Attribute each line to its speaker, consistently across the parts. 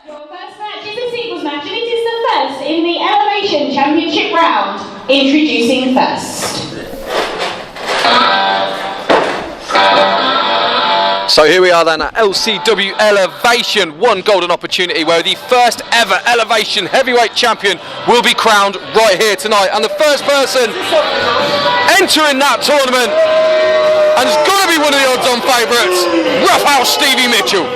Speaker 1: Your first match is a singles match and it is the first in the Elevation Championship round. Introducing first.
Speaker 2: So here we are then at LCW Elevation, one golden opportunity where the first ever Elevation heavyweight champion will be crowned right here tonight. And the first person entering that tournament, and it's got to be one of the odds-on favourites, Roughhouse Stevie Mitchell.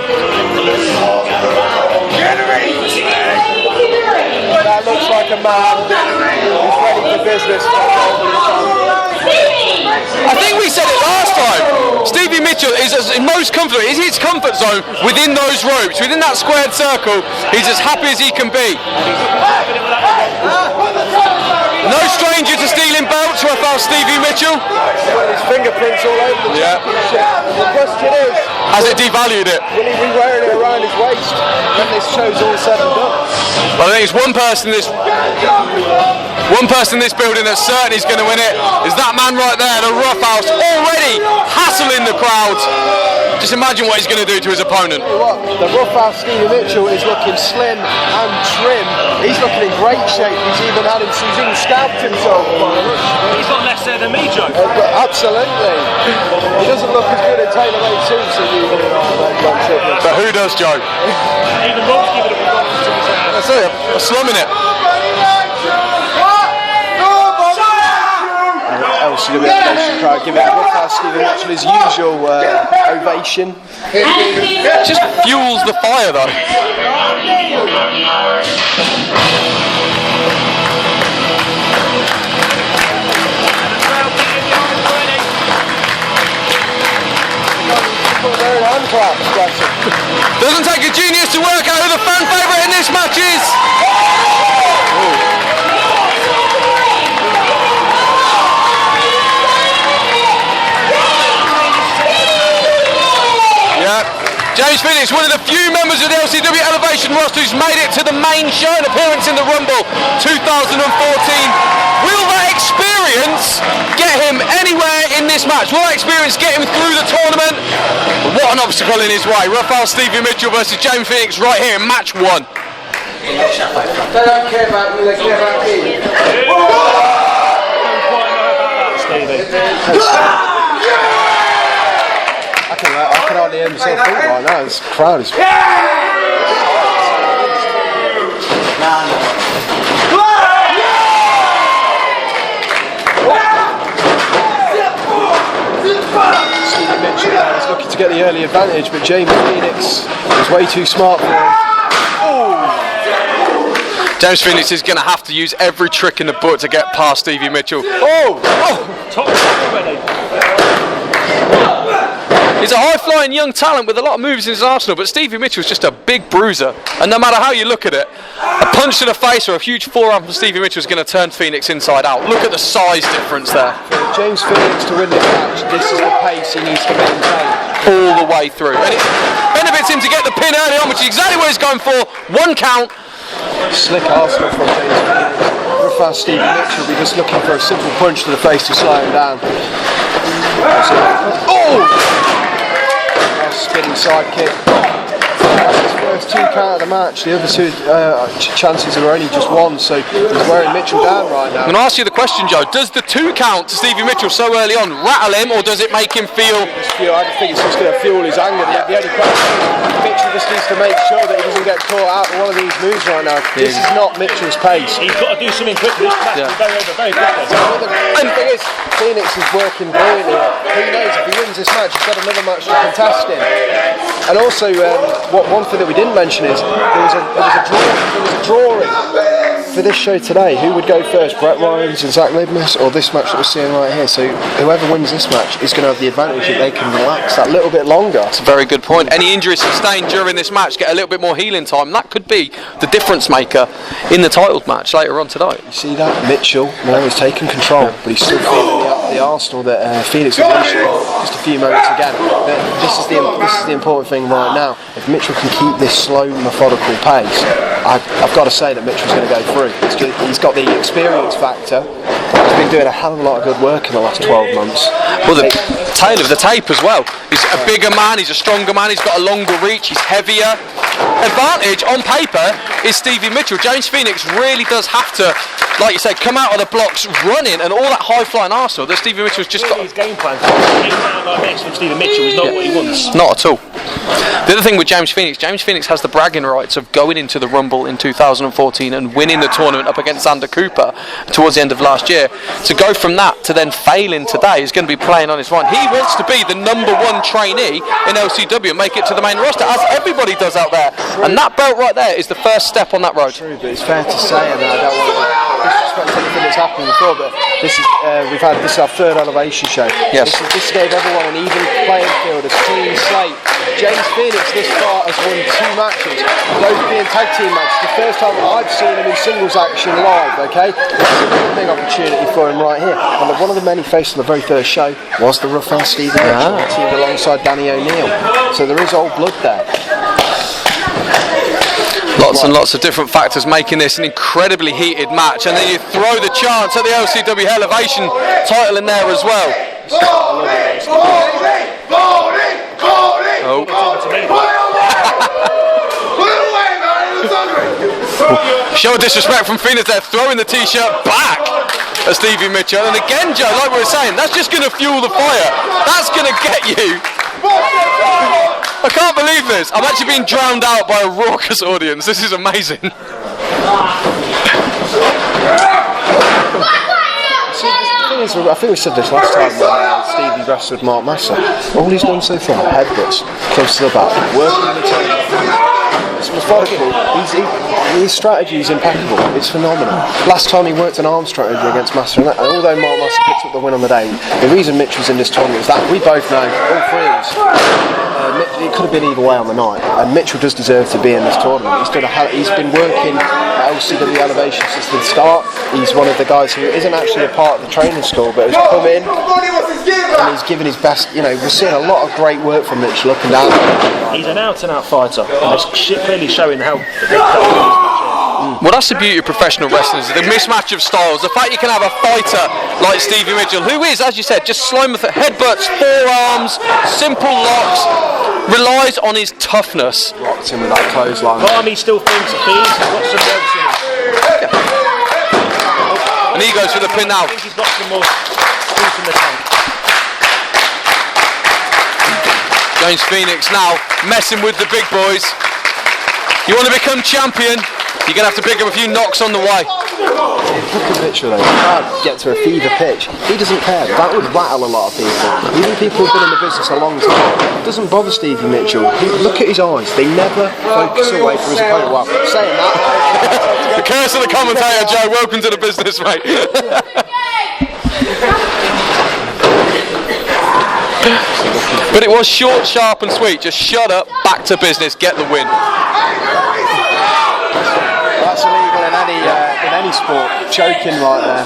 Speaker 3: That looks like a man who's ready for business.
Speaker 2: I think we said it last time. Stevie Mitchell is most comfortable. Is his comfort zone within those ropes, within that squared circle. He's as happy as he can be. No stranger to stealing belts, Roughhouse Stevie Mitchell.
Speaker 3: His fingerprints all over the championship. The question is,
Speaker 2: has it devalued it?
Speaker 3: Will he be wearing it around his waist when this show's all said and done?
Speaker 2: Well, I think it's one person in this building that's certain he's going to win it. Is that man right there, the Roughhouse, already hassling the crowd. Just imagine what he's going to do to his opponent.
Speaker 3: The Roughhouse Stevie Mitchell is looking slim and trim. He's looking in great shape. He's even scalped himself.
Speaker 4: He's got less hair than me, Joe.
Speaker 3: Absolutely. He doesn't look as good at tailor-made suits as you do.
Speaker 2: But who does, Joe?
Speaker 4: Even Rob's giving it a run to his hair.
Speaker 2: That's it, a slumming it.
Speaker 3: LCW Elevation crowd giving Roughhouse Stevie Mitchell his usual ovation.
Speaker 2: It just fuels the fire, though. Doesn't take a genius to work out who the fan favourite in this match is. James Phoenix, one of the few members of the LCW Elevation roster who's made it to the main show and appearance in the Rumble 2014. Will that experience get him anywhere in this match? Will that experience get him through the tournament? What an obstacle in his way. Roughhouse Stevie Mitchell versus James Phoenix right here in match 1.
Speaker 3: They don't care about you, they care about me. I can hardly hear myself think right now. This crowd is. Stevie Mitchell is looking to get the early advantage, but James Phoenix is way too smart for him.
Speaker 2: James Phoenix is going to have to use every trick in the book to get past Stevie Mitchell.
Speaker 4: Top already.
Speaker 2: He's a high-flying young talent with a lot of moves in his arsenal, but Stevie Mitchell's just a big bruiser. And no matter how you look at it, a punch to the face or a huge forearm from Stevie Mitchell is going to turn Phoenix inside out. Look at the size difference there.
Speaker 3: For James Phoenix to win this match, this is the pace he needs to maintain.
Speaker 2: All the way through. And it benefits him to get the pin early on, which is exactly what he's going for. 1 count.
Speaker 3: Slick arsenal from James Phoenix. Roughhouse Stevie Mitchell will be just looking for a simple punch to the face to slow him down. Spinning sidekick. That's his first 2 count of the match. The other 2 chances are only just 1, so he's wearing Mitchell down right now.
Speaker 2: I'm going to ask you the question, Joe. Does the 2 count to Stevie Mitchell so early on rattle him, or does it make him feel?
Speaker 3: I think it's just going to fuel his anger. The only question is, Mitchell just needs to make sure that he doesn't get caught out of one of these moves right now. This is not Mitchell's pace.
Speaker 4: He's got to do something quickly. This match will go over very quickly.
Speaker 3: And the thing is, Phoenix is working brilliantly. Who knows, if he wins this match, he's got another match to contest in. And also, one thing that we didn't mention is there was a drawing for this show today. Who would go first, Brett Rhymes and Zach Libmas, or this match that we're seeing right here? So whoever wins this match is going to have the advantage that they can relax that little bit longer.
Speaker 2: That's a very good point. Any injuries sustained during this match get a little bit more healing time. That could be the difference maker in the title match later on tonight.
Speaker 3: You see that? Mitchell now is taking control, but he's still feeling the arsenal that Phoenix will reach just a few moments again. But this is the important thing right now. If Mitchell can keep this slow, methodical pace, I've got to say that Mitchell's going to go through. He's got the experience factor, He's been doing a hell of a lot of good work in the last 12 months.
Speaker 2: Well, the tail of the tape as well. He's a bigger man, he's a stronger man, he's got a longer reach, he's heavier. Advantage on paper is Stevie Mitchell. James Phoenix really does have to, like you said, come out of the blocks running and all that high flying arsenal that Stevie Mitchell's just got.
Speaker 4: His game plan, getting out like this from Stephen Mitchell is not what he wants.
Speaker 2: Not at all. The other thing with James Phoenix has the bragging rights of going into the Rumble in 2014 and winning the tournament up against Xander Cooper towards the end of last year. To go from that to then failing today is going to be playing on his mind. He wants to be the #1 trainee in LCW and make it to the main roster, as everybody does out there. And that belt right there is the first step on that road.
Speaker 3: True, but it's fair to say, and I don't want to disrespect anything that's happened before, but this is this is our third Elevation show.
Speaker 2: Yes.
Speaker 3: This gave everyone an even playing field, a clean slate. James Phoenix this far has won 2 matches, both being tag team matches. The first time I've seen him in singles action live, okay? This is a big opportunity for him right here. And one of the many faced on the very first show was the rough ass Stevie Mitchell, teamed alongside Danny O'Neill. So there is old blood there.
Speaker 2: Lots and lots of different factors making this an incredibly heated match, and then you throw the chance at the LCW Elevation title in there as well. Show of disrespect from Phoenix there, throwing the t-shirt back at Stevie Mitchell, and again, Joe, like we were saying, that's just going to fuel the fire. That's going to get you. I can't believe this. I'm actually being drowned out by a raucous audience. This is amazing.
Speaker 3: See, the thing is, I think we said this last time when Stevie wrestled Mark Massa. All he's done so far, headbutts, close to the back, working in the tail. It's methodical. His strategy is impeccable. It's phenomenal. Last time he worked an arm strategy against Massa, and although Mark Massa picked up the win on the day, the reason Mitch was in this tournament is that we both know, all three of us, it could have been either way on the night, and Mitchell does deserve to be in this tournament. He's been working at LCW Elevation since the start. He's one of the guys who isn't actually a part of the training school, but has come in and he's given his best. You know, we're seeing a lot of great work from Mitchell up and down.
Speaker 4: He's an out-and-out fighter, and it's clearly showing how.
Speaker 2: Well, that's the beauty of professional wrestling, the mismatch of styles. The fact you can have a fighter like Stevie Mitchell, who is, as you said, just slime with headbutts, forearms, simple locks, relies on his toughness.
Speaker 3: Rocked him with that clothesline.
Speaker 4: Barmy still thinks he's got some ropes in him.
Speaker 2: And he goes for the pin now.
Speaker 4: I think he's got some more juice in the tank.
Speaker 2: James Phoenix now messing with the big boys. You want to become champion, you're going to have to pick up a few knocks on the way.
Speaker 3: Look at Mitchell though, he can't get to a fever pitch. He doesn't care, that would rattle a lot of people. Even people who've been in the business a long time. It doesn't bother Stevie Mitchell. Look at his eyes, they never focus away from his opponent. Well, saying that.
Speaker 2: The curse of the commentator, Joe, welcome to the business, mate. But it was short, sharp and sweet. Just shut up, back to business, get the win.
Speaker 3: That's illegal in any sport. Choking right there.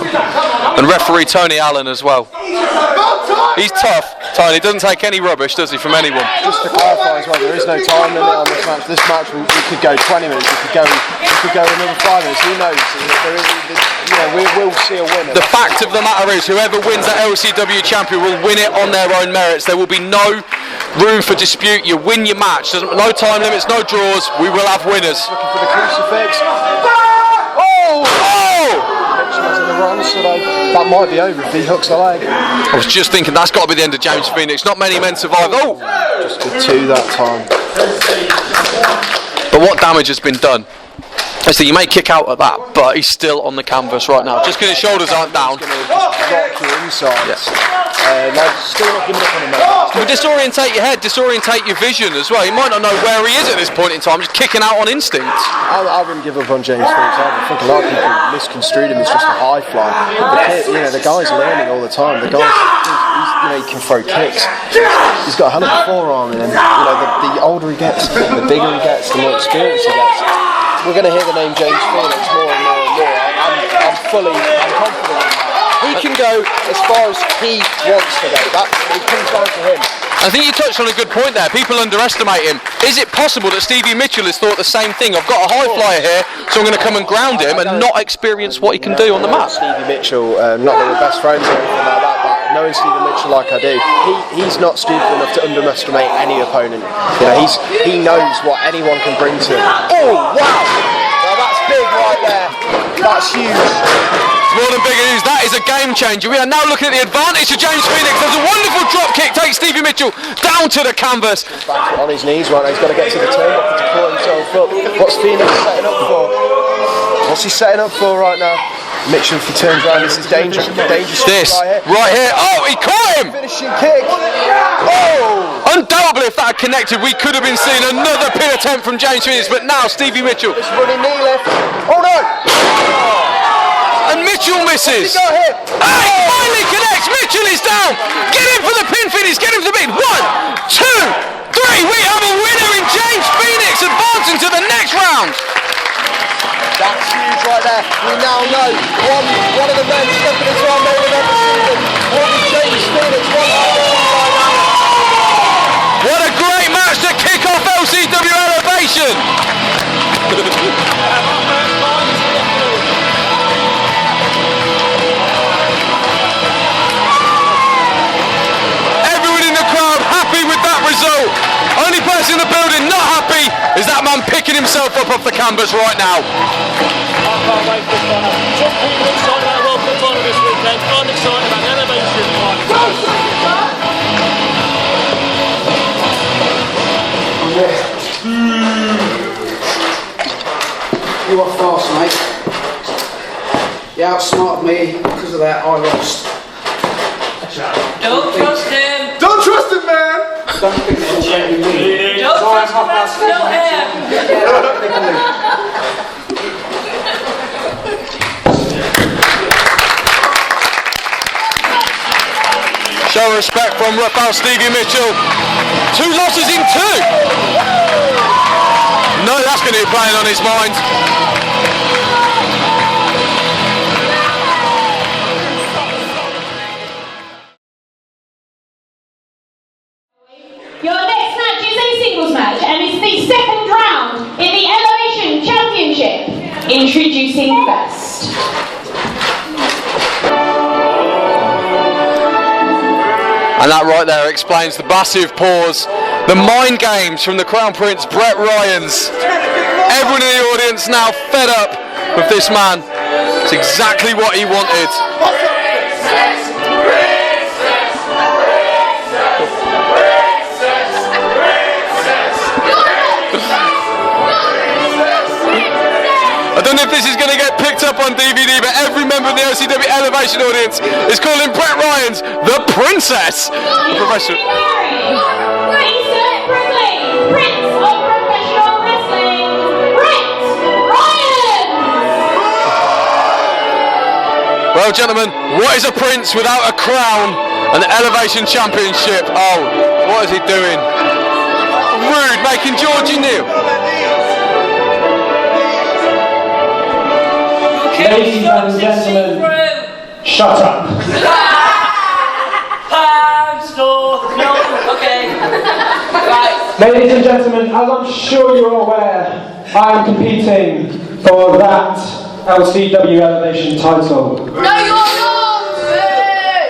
Speaker 2: And referee Tony Allen as well. He's tough, Tony. Doesn't take any rubbish, does he, from anyone?
Speaker 3: Just to clarify as well, there is no time limit on this match. This match we could go 20 minutes. We could go another 5 minutes. Who knows? We'll see a winner.
Speaker 2: The fact of the matter is, whoever wins that LCW champion will win it on their own merits. There will be no room for dispute. You win your match. No time limits, no draws. We will have winners.
Speaker 3: Looking for the crucifix. Mitchell's in the run, so that might be over if he hooks the leg.
Speaker 2: I was just thinking that's got to be the end of James Phoenix. Not many men survive. Oh!
Speaker 3: Just did 2 that time.
Speaker 2: But what damage has been done? So you may kick out at that, but he's still on the canvas right now. Just because his shoulders aren't down.
Speaker 3: Rock your insides.
Speaker 2: Yes.
Speaker 3: Still not giving up on him.
Speaker 2: Will disorientate your head, disorientate your vision as well. You might not know where he is at this point in time, just kicking out on instinct.
Speaker 3: I wouldn't give up on James Phoenix either. I think a lot of people misconstrued him as just a high fly. The guy's learning all the time. The guy, he can throw kicks. He's got a hell of a forearm in him. The older he gets, the bigger he gets, the more experience he gets. We're going to hear the name James Phoenix more and more and more. I'm confident. He can go as far as he wants to go. It comes down to him.
Speaker 2: I think you touched on a good point there. People underestimate him. Is it possible that Stevie Mitchell has thought the same thing? I've got a high flyer here, so I'm going to come and ground him and not experience what he can do on the mat.
Speaker 3: Stevie Mitchell, not that we're best friends or anything like that, but knowing Stevie Mitchell like I do, he's not stupid enough to underestimate any opponent. You know, he knows what anyone can bring to him. Oh, wow! Now that's big right there. That's huge.
Speaker 2: More than big news, that is a game changer. We are now looking at the advantage of James Phoenix. There's a wonderful drop kick, takes Stevie Mitchell down to the canvas.
Speaker 3: Back on his knees right now, he's got to get to the turnbuckle to pull himself up. What's Phoenix setting up for? What's he setting up for right now? Mitchell, if he turns around, this is dangerous.
Speaker 2: This, right here. Oh, he caught him!
Speaker 3: Finishing kick. Oh!
Speaker 2: Undoubtedly, if that had connected, we could have been seeing another pin attempt from James Phoenix, but now Stevie Mitchell.
Speaker 3: This running knee lift. Oh no!
Speaker 2: And Mitchell misses.
Speaker 3: He got hit.
Speaker 2: He finally connects. Mitchell is down. Get in for the pin finish. Get him for the pin. 1, 2, 3. We have a winner in James Phoenix, advancing to the next round.
Speaker 3: That's huge right there. We now know one of the men stepping into our main event season. What was James Phoenix?
Speaker 2: What a great match to kick off LCW Elevation. Result. Only person in the building not happy is that man picking himself up off the canvas right now.
Speaker 4: I can't wait for fun. Some people excited about World Cup final this weekend. I'm excited about the Elevation final.
Speaker 5: You are fast, mate. You outsmarted me, because of that I lost.
Speaker 6: Don't trust him!
Speaker 3: Don't trust him, man!
Speaker 5: Don't think it's all about me.
Speaker 6: Don't trust the man still here!
Speaker 2: Show respect from Rafael Stevie Mitchell. 2 losses in 2. No, that's going to be playing on his mind.
Speaker 1: Your next match is a singles match and it's the second round in the Elevation Championship. Introducing first.
Speaker 2: And that right there explains the massive pause. The mind games from the Crown Prince, Brett Ryans. Everyone in the audience now fed up with this man. It's exactly what he wanted. I don't know if this is going to get picked up on DVD, but every member of the LCW Elevation audience is calling Brett Ryans the Princess. The professional.
Speaker 1: Prince of Professional Wrestling, Brett Ryan!
Speaker 2: Well, gentlemen, what is a prince without a crown and the Elevation Championship? Oh, what is he doing? Rude, making Georgie kneel.
Speaker 7: Ladies and gentlemen, shut up.
Speaker 6: Okay. Right.
Speaker 7: Ladies and gentlemen, as I'm sure you're aware, I am competing for that LCW Elevation title.
Speaker 6: No, you're not!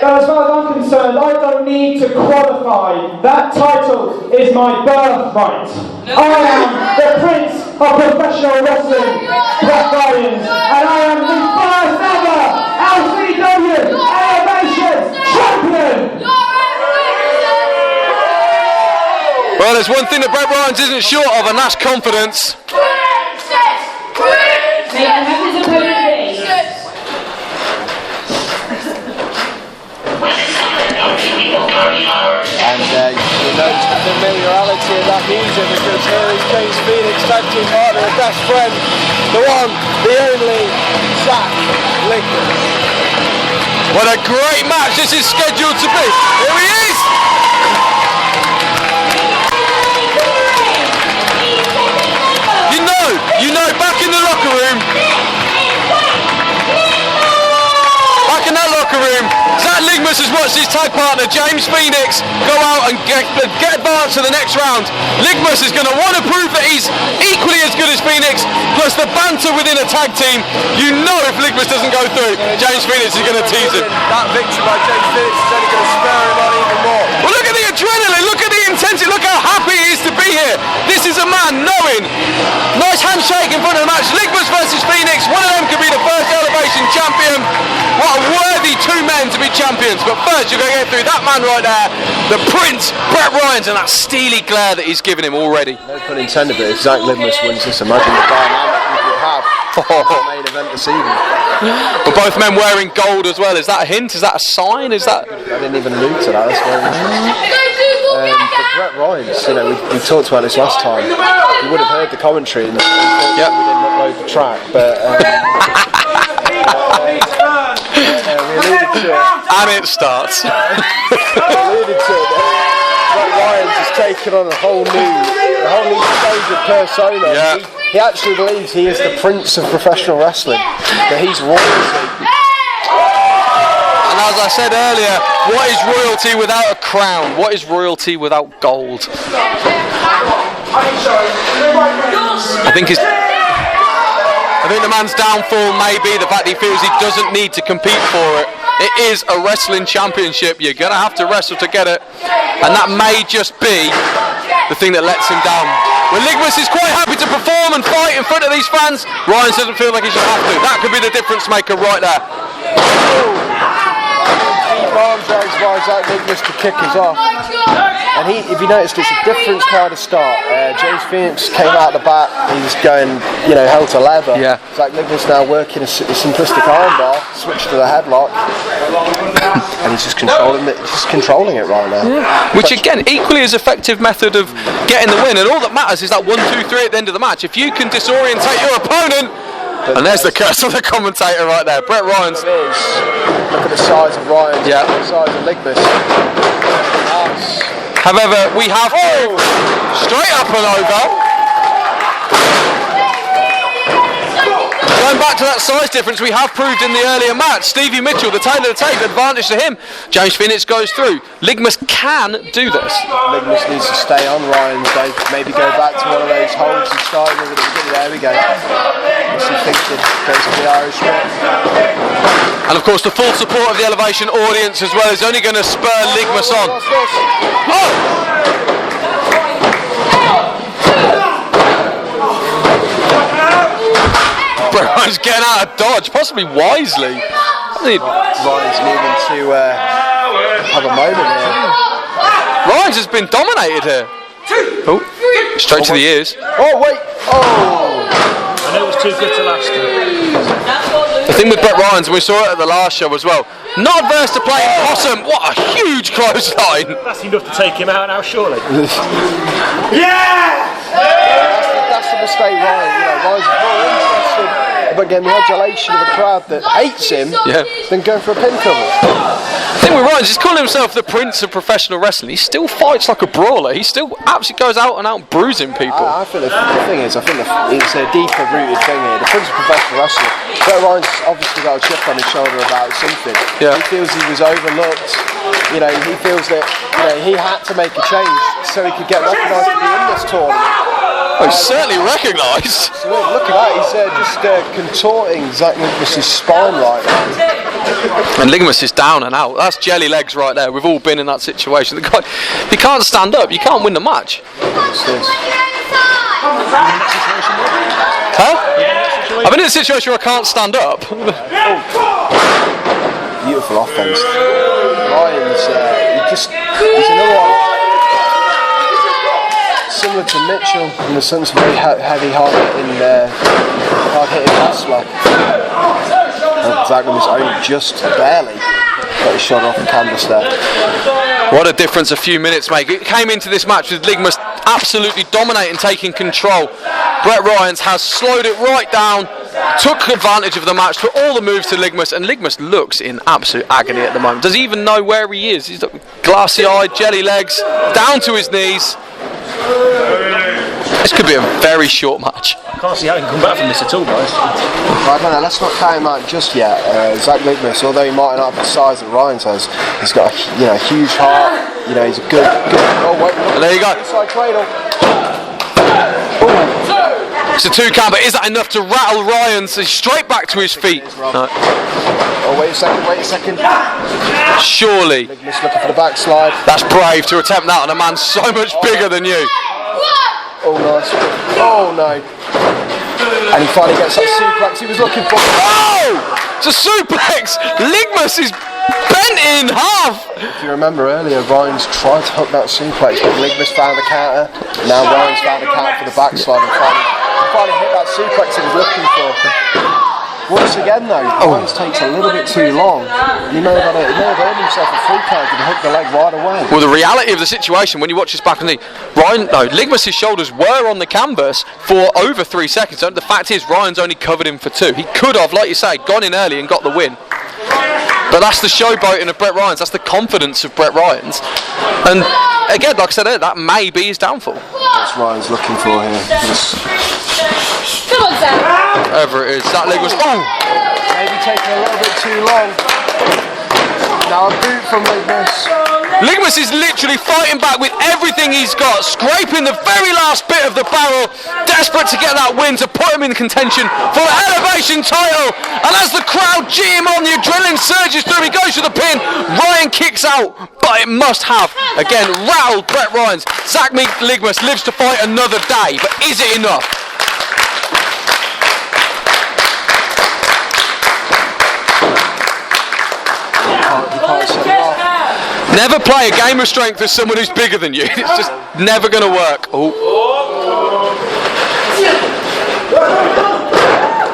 Speaker 7: Now, as far as I'm concerned, I don't need to qualify. That title is my birthright. I am the Prince of Professional Wrestling, Brett Ryans, and I am the first ever LCW Elevation Champion!
Speaker 2: Well, there's one thing that Brett Ryans isn't short of, and that's confidence.
Speaker 1: May I have his opponent be?
Speaker 3: And you notice the familiarity of that music because here is James Phoenix, tag team partner and best friend, the one, the only, Zach Lincoln.
Speaker 2: What a great match this is scheduled to be. Here he is! You know, back in the locker room, Zach Ligmus has watched his tag partner James Phoenix go out and get advanced to the next round. Ligmus is going to want to prove that he's equally as good as Phoenix, plus the banter within a tag team. You know if Ligmus doesn't go through, James Phoenix is going to tease him.
Speaker 3: That victory by James Phoenix is only going to spur him on even more.
Speaker 2: Well, look at the adrenaline, look at the intensity, look how happy he is to be here. This is a man knowing. Nice handshake in front of the match. Ligmus versus Phoenix. One of them could be the first Elevation champion. What a worthy two men to be champions. But first, you're going to get through that man right there, the Prince, Brett Rhynes, and that steely glare that he's given him already.
Speaker 3: No pun intended, but if Zach Ligmus wins this, imagine the dynamic we would have for the main event this evening.
Speaker 2: But both men wearing gold as well. Is that a hint? Is that a sign? Is that?
Speaker 3: I didn't even allude to that. That's very interesting. But Brett Rhynes, you know, we talked about this last time. You would have heard the commentary, and we didn't upload the track, but we alluded to it.
Speaker 2: And it starts.
Speaker 3: We alluded to it. Brett Rhynes has taken on a whole new stage of persona.
Speaker 2: Yeah.
Speaker 3: He actually believes he is the prince of professional wrestling, that he's royalty.
Speaker 2: And as I said earlier, what is royalty without a crown? What is royalty without gold? I think the man's downfall may be the fact he feels he doesn't need to compete for it. It is a wrestling championship. You're going to have to wrestle to get it. And that may just be the thing that lets him down. When Ligmus is quite happy to perform and fight in front of these fans, Rhynes doesn't feel like he should have to. That could be the difference maker right there.
Speaker 3: Arm drags by Zach Ligmus to kick us off. And if you noticed, it's a different kind of start. James Phoenix came out the back, he was going, hell to leather.
Speaker 2: Yeah.
Speaker 3: Zach Ligmus now working a simplistic armbar, switched to the headlock, and he's just controlling it right now.
Speaker 2: Yeah. Which again, equally as effective method of getting the win. And all that matters is that 1, 2, 3 at the end of the match. If you can disorientate your opponent. And there's the curse of the commentator right there, Brett Rhynes.
Speaker 3: Look at the size of Rhynes,
Speaker 2: yeah.
Speaker 3: The size of Ligmus.
Speaker 2: However, we have straight up and over. Going back to that size difference we have proved in the earlier match. Stevie Mitchell, the tail of the tape, advantage to him. James Phoenix goes through. Ligmus can do this.
Speaker 3: Ligmus needs to stay on Rhynes, though. Maybe go back to one of those holds he started with at the beginning. There we go. What's he thinking? Goes to the Irish whip.
Speaker 2: And of course the full support of the Elevation audience as well is only going to spur Ligmus on. Brett Rhynes getting out of dodge, possibly wisely.
Speaker 3: Rhynes needing to have a moment here.
Speaker 2: Rhynes has been dominated here. Oh, straight to the ears.
Speaker 3: Oh, wait. Oh.
Speaker 4: I know it was too good to last.
Speaker 2: The thing with Brett Rhynes, and we saw it at the last show as well, not adverse to playing possum. What a huge clothesline.
Speaker 4: That's enough to take him out now, surely.
Speaker 3: That's the mistake, Rhynes. Rhynes is more interested about getting the adulation of a crowd that hates him than going for a pin cover.
Speaker 2: The thing with Rhynes, he's calling himself the prince of professional wrestling. He still fights like a brawler. He still absolutely goes out and out bruising people.
Speaker 3: I think the thing is, it's a deeper rooted thing here. The prince of professional wrestling. Brett Rhynes obviously got a chip on his shoulder about something.
Speaker 2: Yeah.
Speaker 3: He feels he was overlooked. He feels that he had to make a change so he could get recognised to be in this tournament.
Speaker 2: Oh, he's certainly recognised.
Speaker 3: So look at that, he's just contorting Zach Ligmus' spine right now.
Speaker 2: And Ligmus is down and out. That's jelly legs right there. We've all been in that situation. The guy, he can't stand up. You can't win the match.
Speaker 3: What's this?
Speaker 2: Huh? I've been in a situation where I can't stand up.
Speaker 3: Beautiful offense. Rhynes, he's another one. Similar to Mitchell in the sense of very heavy, hard-hitting wrestler. And Zach Ligmus only just barely got his shot off the canvas there.
Speaker 2: What a difference a few minutes make. It came into this match with Ligmus absolutely dominating, taking control. Brett Rhynes has slowed it right down, took advantage of the match, put all the moves to Ligmus, and Ligmus looks in absolute agony at the moment. Does he even know where he is? He's glassy-eyed, jelly legs, down to his knees. This could be a very short match.
Speaker 4: I can't see how he can come back from this at all, guys.
Speaker 3: I don't know, let's not count him out just yet. Zach Ligmas, although he might not have the size that Ryan's has, he's got a huge heart. He's a good. Oh wait,
Speaker 2: There you go.
Speaker 3: inside cradle.
Speaker 2: It's a 2 count, but is that enough to rattle Ryan? So he's straight back to his feet. No.
Speaker 3: Oh wait a second.
Speaker 2: Surely.
Speaker 3: Ligmas looking for the backslide.
Speaker 2: That's brave to attempt that on a man so much bigger than you.
Speaker 3: Oh nice. Oh no. And he finally gets that suplex he was looking for.
Speaker 2: Oh! It's a suplex! Ligmas is bent in half!
Speaker 3: If you remember earlier, Ryan's tried to hook that suplex, but Ligmas found the counter. Now Ryan's found a counter for the backslide and finally hit that suplex he was looking for. Once again though, Ryan's takes a little bit too long. He may have earned himself a free count and hooked the leg right away.
Speaker 2: Well, the reality of the situation, when you watch this back on the Ligmas' shoulders were on the canvas for over 3 seconds. So the fact is, Ryan's only covered him for 2. He could have, like you say, gone in early and got the win. But that's the showboating of Brett Ryan's. That's the confidence of Brett Ryan's. And again, like I said earlier, that may be his downfall.
Speaker 3: That's Ryan's looking for here.
Speaker 1: Come on, Sam.
Speaker 2: Whatever it is, that leg was. Oh!
Speaker 3: Maybe taking a little bit too long. Now a boot from Ligmas.
Speaker 2: Ligmas is literally fighting back with everything he's got, scraping the very last bit of the barrel, desperate to get that win to put him in contention for an elevation title. And as the crowd gee him on, the adrenaline surges through, he goes to the pin. Ryan kicks out, but it must have, again, rattled Brett Ryan's. Zach Ligmas lives to fight another day, but is it enough? Never play a game of strength with someone who's bigger than you. It's just never going to work. Oh.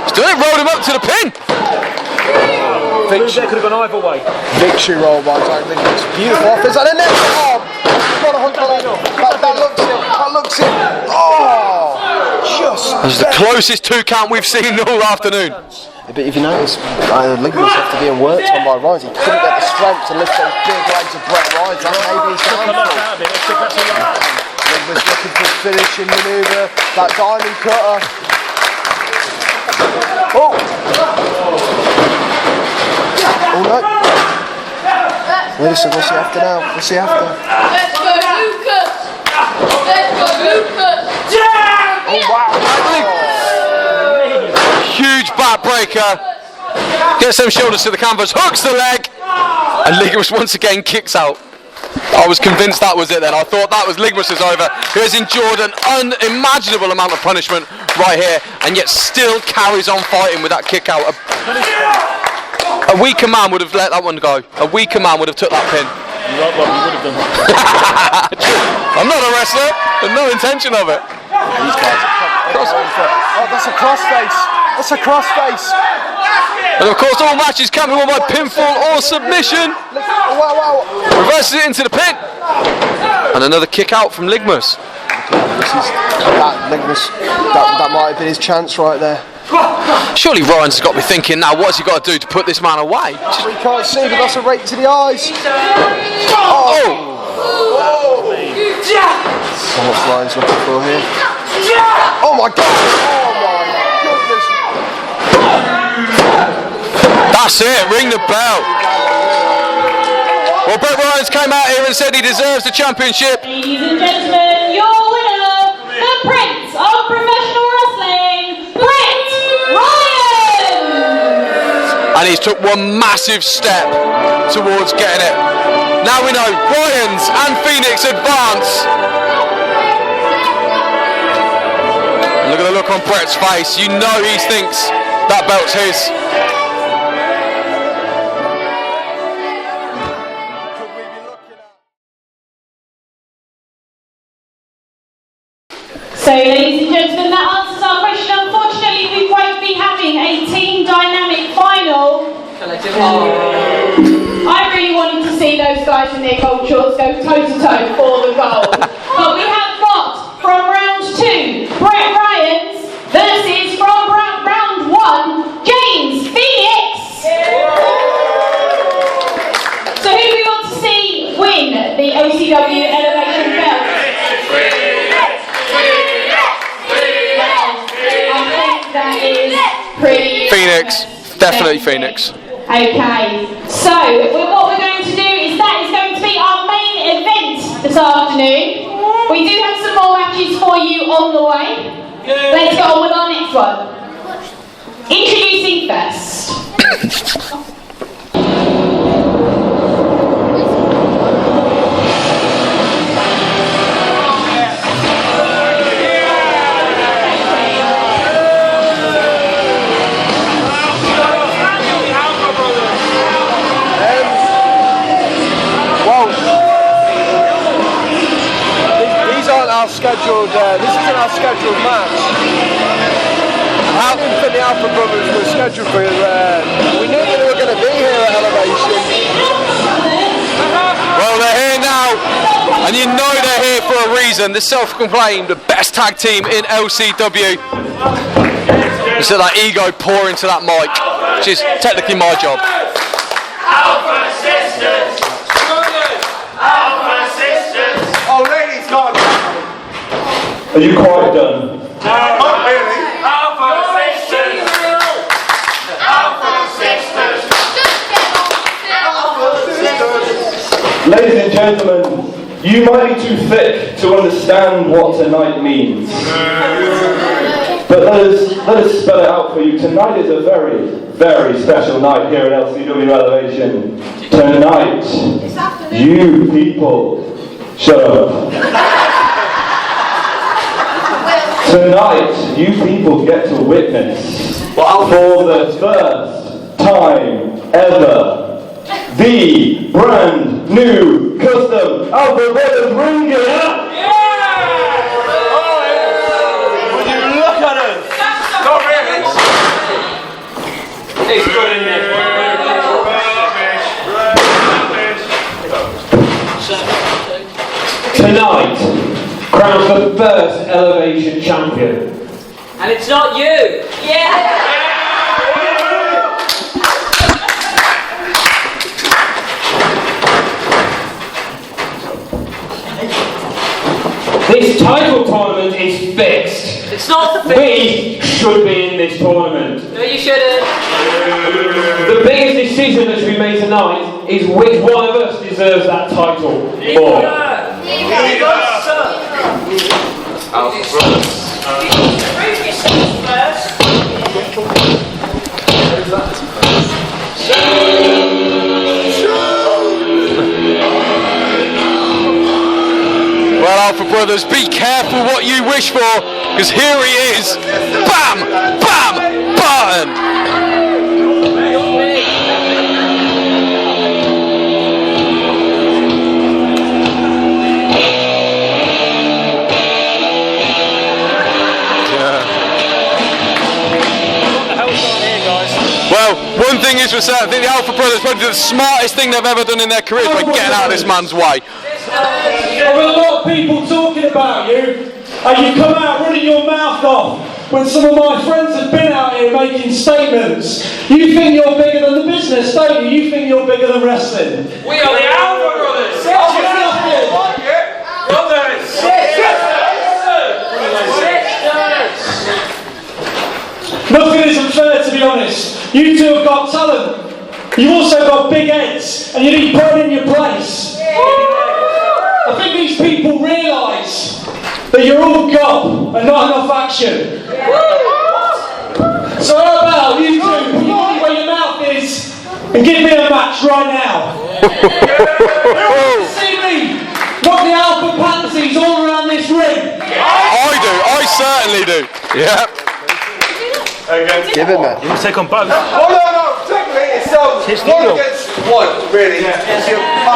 Speaker 2: He's done it, rolled him up to the pin.
Speaker 4: Victory could have gone either way.
Speaker 3: Victory roll by Zach Ligmas. Beautiful offense and a neck. Oh, got a hook on it. That looks it. That looks it. Oh, just.
Speaker 2: That's the closest 2 count we've seen all afternoon.
Speaker 3: But if you notice, Ligmas after being worked on by Ryan, he couldn't get the strength to lift those big legs of Brett Ryan. That maybe his downfall. Ligmas looking for a finishing manoeuvre. That diamond cutter. Oh! Oh no! Listen, what's he after now? What's he after?
Speaker 6: Let's go, Lucas! Let's go, Lucas!
Speaker 3: Oh wow!
Speaker 2: Huge backbreaker. Gets them shoulders to the canvas, hooks the leg, and Ligmas once again kicks out. I was convinced that was it then. I thought that was Ligmas' over, who has endured an unimaginable amount of punishment right here, and yet still carries on fighting with that kick out. A weaker man would have let that one go. A weaker man would have took that pin.
Speaker 4: You're right, Bob, you would have done.
Speaker 2: I'm not a wrestler, there's no intention of it.
Speaker 3: Oh, that's a crossface. That's a crossface.
Speaker 2: And of course, all matches can be won by pinfall or submission.
Speaker 3: Wow.
Speaker 2: Reverses it into the pin. And another kick out from Ligmas.
Speaker 3: That might have been his chance right there.
Speaker 2: Surely Ryan's got to be thinking now, what's he got to do to put this man away?
Speaker 3: We can't see, but that's a rake to the eyes.
Speaker 2: Oh!
Speaker 3: So what's Ryan's looking for here? Oh my God! Oh my goodness!
Speaker 2: That's it, ring the bell. Well, Brett Ryan's came out here and said he deserves the championship.
Speaker 1: Ladies and gentlemen, your winner, the Prince of Professional Wrestling, Brett Ryan!
Speaker 2: And he's took one massive step towards getting it. Now we know Ryan's and Phoenix advance. Look at the look on Brett's face. You know he thinks that belt's his.
Speaker 1: So, ladies and gentlemen, that answers our question. Unfortunately, we won't be having a team dynamic final. I really wanted to see those guys in their gold shorts go toe-to-toe for the gold. But we have got, from round 2, Brett Ryan's versus, from round 1, James Phoenix. So who do we want to see win the OCW Elevation belt?
Speaker 2: Phoenix. Definitely Phoenix.
Speaker 1: Okay, so what we're going to do is that is going to be our main event this afternoon. We do have some more matches for you on the way. Let's go on with our next one. Introducing first.
Speaker 3: This isn't our scheduled match. I didn't think the Alpha Brothers were scheduled for we knew they were going to be here at Elevation.
Speaker 2: Well, they're here now, and you know they're here for a reason. The self-proclaimed the best tag team in LCW. Just let that ego pour into that mic, which is technically my job.
Speaker 8: Alpha Sisters! Alpha Sisters! Oh, ladies, God!
Speaker 7: Are you quite done?
Speaker 8: Not really. Alpha Sisters! Alpha Sisters! Alpha Sisters!
Speaker 7: Ladies and gentlemen, you might be too thick to understand what tonight means. But let us spell it out for you. Tonight is a very, very special night here at LCW Elevation. Tonight, you people, shut up. Tonight, you people get to witness, for the first time ever, the brand new custom Alpha Brothers ring gear.
Speaker 8: Would you look at us? Not really. It's good in there.
Speaker 7: Tonight, crowns the first Elevation champion.
Speaker 9: And it's not you!
Speaker 1: Yeah!
Speaker 7: This title tournament is fixed.
Speaker 9: It's not fixed!
Speaker 7: We should be in this tournament.
Speaker 9: No, you shouldn't!
Speaker 7: The biggest decision that should be made tonight is which one of us deserves that title more.
Speaker 2: Well, Alpha Brothers, be careful what you wish for, because here he is. Bam! Bam! Barton! Well, one thing is for certain, I think the Alpha Brothers probably did the smartest thing they've ever done in their careers by getting out of this man's way.
Speaker 7: There are a lot of people talking about you, and you come out running your mouth off when some of my friends have been out here making statements. You think you're bigger than the business, don't you? You think you're bigger than wrestling.
Speaker 8: We are the Alpha Brothers!
Speaker 7: Nothing is unfair, to be honest. You two have got talent. You've also got big heads, and you need put in your place. I think these people realise that you're all gob and not enough action. So how about you two put your money where your mouth is and give me a match right now? See me knock the Alpha Pansies all around this ring.
Speaker 2: I do, I certainly do. Yeah.
Speaker 3: Give it, man.
Speaker 8: You take on both. Oh, no, technically it's one against one, really.
Speaker 1: Ladies and gentlemen,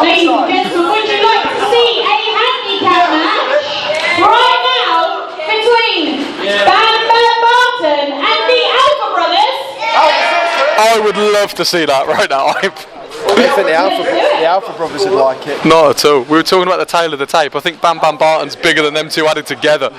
Speaker 1: would you like to see a handicap match right now between Bam Bam Barton and the Alpha Brothers?
Speaker 2: I would love to see that right now.
Speaker 3: I think the Alpha Brothers would like it.
Speaker 2: Not at all. We were talking about the tail of the tape. I think Bam Bam Barton's bigger than them two added together.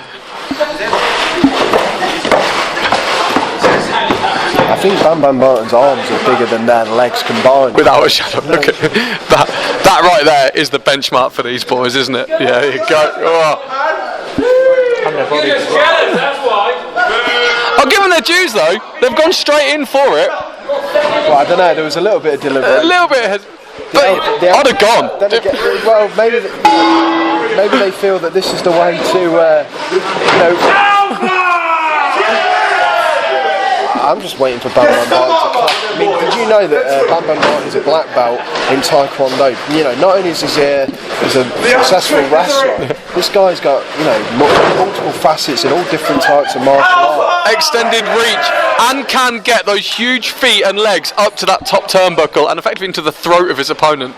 Speaker 3: I think Bam Bam Barton's arms are bigger than their legs combined.
Speaker 2: Without a shadow. Look at that right there is the benchmark for these boys, isn't it? Yeah, there you go. Oh.
Speaker 8: You're just jealous, that's why.
Speaker 2: I'll give them their Jews though. They've gone straight in for it.
Speaker 3: Well, I don't know. There was a little bit of
Speaker 2: A
Speaker 3: deliberation.
Speaker 2: little bit. But I'd have gone.
Speaker 3: Then again, well, maybe they feel that this is the way to, you know. I'm just waiting for Bam Bam Barton to clap. I mean, did you know that Bam Bam Barton is a black belt in Taekwondo? You know, not only is he a successful wrestler, this guy's got, you know, multiple facets in all different types of martial arts.
Speaker 2: Extended reach and can get those huge feet and legs up to that top turnbuckle and effectively into the throat of his opponent.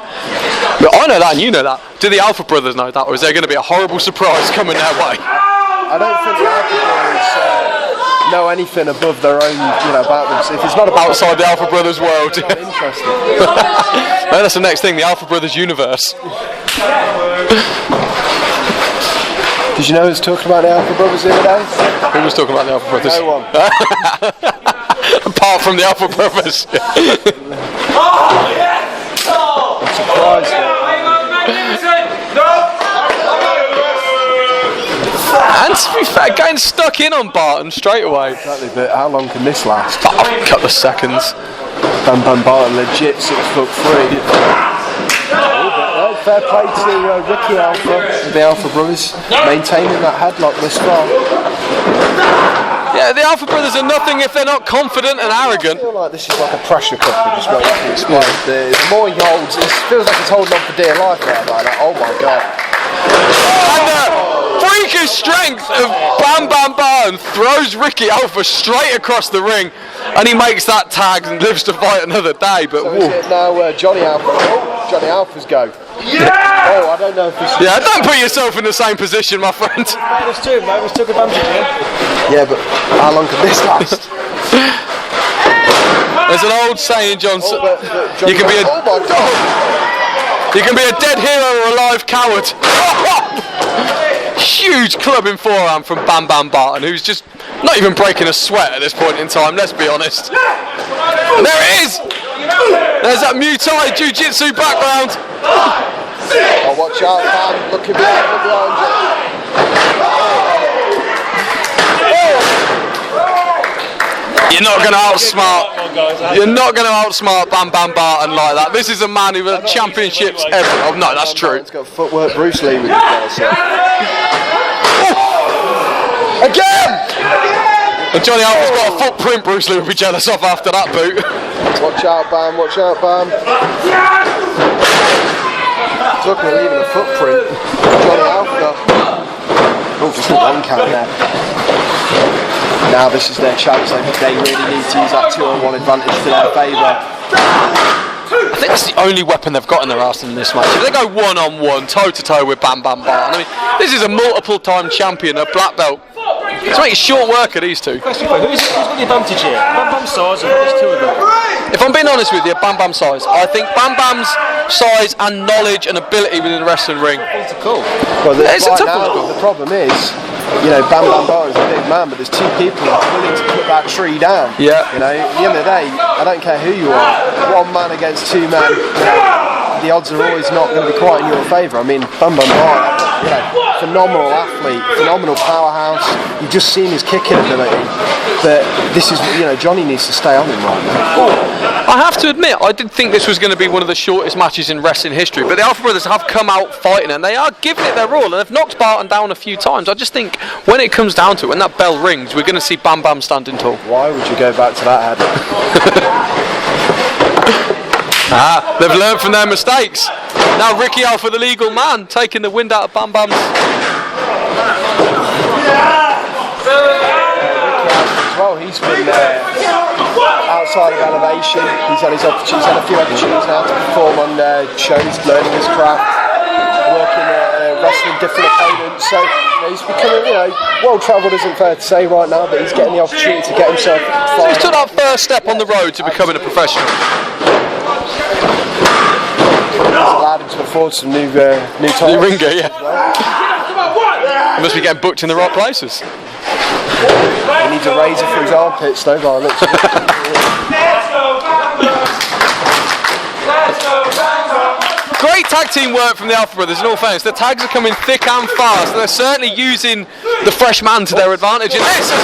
Speaker 2: But I know that and you know that. Do the Alpha Brothers know that, or is there going to be a horrible surprise coming their way?
Speaker 3: I don't think the Alpha Brothers know anything above their own, you know, about them. So if it's not about
Speaker 2: outside the Alpha Brothers world.
Speaker 3: it's not interesting.
Speaker 2: No, that's the next thing, the Alpha Brothers universe.
Speaker 3: Did you know who was talking about the Alpha Brothers the other day?
Speaker 2: Who was talking about the Alpha Brothers?
Speaker 3: No one.
Speaker 2: Apart from the Alpha Brothers.
Speaker 3: I'm surprised.
Speaker 2: And to be fair, getting stuck in on Barton straight away.
Speaker 3: Exactly, but how long can this last?
Speaker 2: A couple of seconds.
Speaker 3: Bam Bam Barton, legit 6'3". Fair play to Ricky Alpha, the Alpha Brothers, maintaining that headlock this far.
Speaker 2: Yeah, the Alpha Brothers are nothing if they're not confident and arrogant.
Speaker 3: I feel like this is like a pressure cooker just waiting to explode. The more he holds, it feels like he's holding on for dear life right now. Like, oh my god.
Speaker 2: And the freakish strength of Bam Bam Barton throws Ricky Alpha straight across the ring, and he makes that tag and lives to fight another day. But
Speaker 3: so is it now Johnny Alpha? Oh, Johnny Alpha's go.
Speaker 2: Yeah.
Speaker 3: Oh, I don't know if this is...
Speaker 2: Yeah, don't put yourself in the same position, my friend.
Speaker 3: There's two, mate. We took advantage of him. Yeah, but how long can this last?
Speaker 2: There's an old saying, Johnson. You can be a...
Speaker 3: Oh my god!
Speaker 2: You can be a dead hero or a live coward. Huge clubbing forearm from Bam Bam Barton, who's just not even breaking a sweat at this point in time, let's be honest. And there it is! There's that Muay Thai Jiu-Jitsu background.
Speaker 3: Oh, watch out, man. Look behind you.
Speaker 2: You're not going to outsmart. You're not going to outsmart Bam Bam Barton like that. This is a man who had championships ever. Oh no, that's true.
Speaker 3: It's got footwork. Bruce Lee with it. Again!
Speaker 2: And Johnny Alpha's got a footprint Bruce Lee would be jealous of after that boot.
Speaker 3: Watch out, Bam. Watch out, Bam. Talking of leaving a footprint. Johnny Alpha. Oh, just a one count there. Now this is their chance. They really need to use that 2-on-1 advantage to their favour.
Speaker 2: I think that's the only weapon they've got in their arsenal in this match. If they go one-on-one, toe-to-toe with Bam Bam Barton, I mean, this is a multiple-time champion, a black belt. It's making short work of these two.
Speaker 4: Who's got the advantage here? Bam Bam's size, or there's two of them?
Speaker 2: If I'm being honest with you, Bam Bam's size. I think Bam Bam's size and knowledge and ability within the wrestling ring.
Speaker 4: It's cool.
Speaker 3: Well,
Speaker 2: it's a tough
Speaker 3: now,
Speaker 2: one.
Speaker 3: the problem is, you know, Bam Bam Barton's a big man, but there's two people willing to put that tree down.
Speaker 2: Yeah.
Speaker 3: You know, at the end of the day, I don't care who you are. One man against two men, you know, the odds are always not going to be quite in your favour. I mean, Bam Bam Barton, you know, phenomenal athlete, phenomenal powerhouse. You've just seen his kicking ability. But this is, you know, Johnny needs to stay on him right now.
Speaker 2: I have to admit, I did think this was going to be one of the shortest matches in wrestling history, but the Alpha Brothers have come out fighting and they are giving it their all, and they've knocked Barton down a few times. I just think when it comes down to it, when that bell rings, we're going to see Bam Bam standing tall.
Speaker 3: Why would you go back to that headlock?
Speaker 2: They've learned from their mistakes. Now Ricky Alpha, the legal man, taking the wind out of Bam Bam's.
Speaker 3: Well, he's been outside of Elevation. He's had a few opportunities now to perform on shows. He's learning his craft, working wrestling different opponents. So he's becoming, you know, well travelled isn't fair to say right now, but he's getting the opportunity to get himself.
Speaker 2: So he's took that first step on the road to becoming a professional.
Speaker 3: It's allowed him to afford some new titles.
Speaker 2: New ringer, yeah. He must be getting booked in the right places.
Speaker 3: He needs a razor for his armpits, though, by the looks of it.
Speaker 2: great tag team work from the Alpha Brothers, in all fairness. The tags are coming thick and fast. They're certainly using the fresh man to their advantage in this.
Speaker 3: The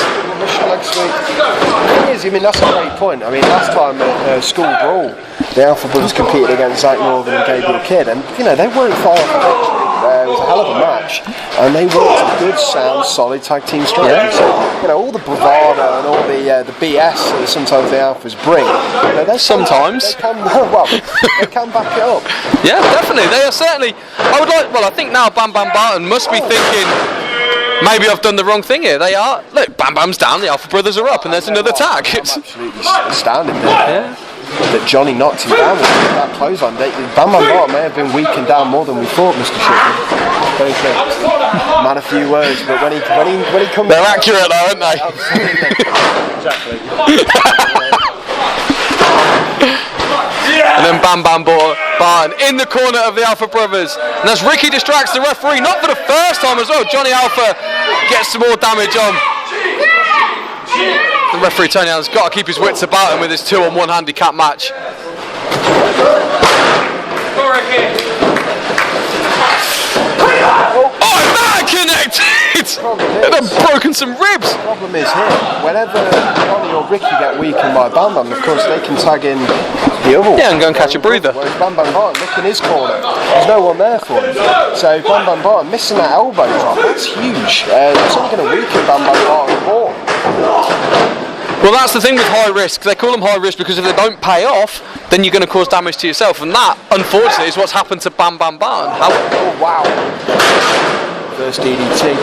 Speaker 3: thing is, I mean, that's a great point. I mean, last time at School Brawl, the Alpha Brothers competed against Zach Northern and Gabriel Kidd, and you know, they weren't far off the victory. It was a hell of a match, and they worked a good, sound, solid tag team strategy. So, you know, all the bravado and all the BS that sometimes the Alphas bring, you know, they can back it up.
Speaker 2: Yeah, definitely. They are certainly. I think now Bam Bam Barton must be thinking, maybe I've done the wrong thing here. They are. Look, Bam Bam's down, the Alpha Brothers are up, and there's another tag.
Speaker 3: I'm absolutely astounded there. That Johnny knocked him down with that clothesline. Bam Bam Barton may have been weakened down more than we thought, Mr. Shipman. Man, a few words, but when he comes,
Speaker 2: they're accurate though, aren't they?
Speaker 3: Exactly.
Speaker 2: And then Bam Bam Barton in the corner of the Alpha Brothers, and as Ricky distracts the referee, not for the first time as well, Johnny Alpha gets some more damage on. The referee Tony Allen's got to keep his wits about him with his 2-on-1 handicap match. Oh, man connected! And then broken some ribs.
Speaker 3: The problem is here, whenever Johnny or Ricky get weakened by Bam Bam, of course they can tag in the other one.
Speaker 2: Yeah, and go and catch a breather.
Speaker 3: Whereas Bam Bam Barton, look in his corner, there's no one there for him. So Bam Bam Barton missing that elbow drop, that's huge. It's only going to weaken Bam Bam Barton more.
Speaker 2: Well, that's the thing with high risk. They call them high risk because if they don't pay off, then you're going to cause damage to yourself, and that, unfortunately, is what's happened to Bam Bam Barton.
Speaker 3: Oh wow! First DDT.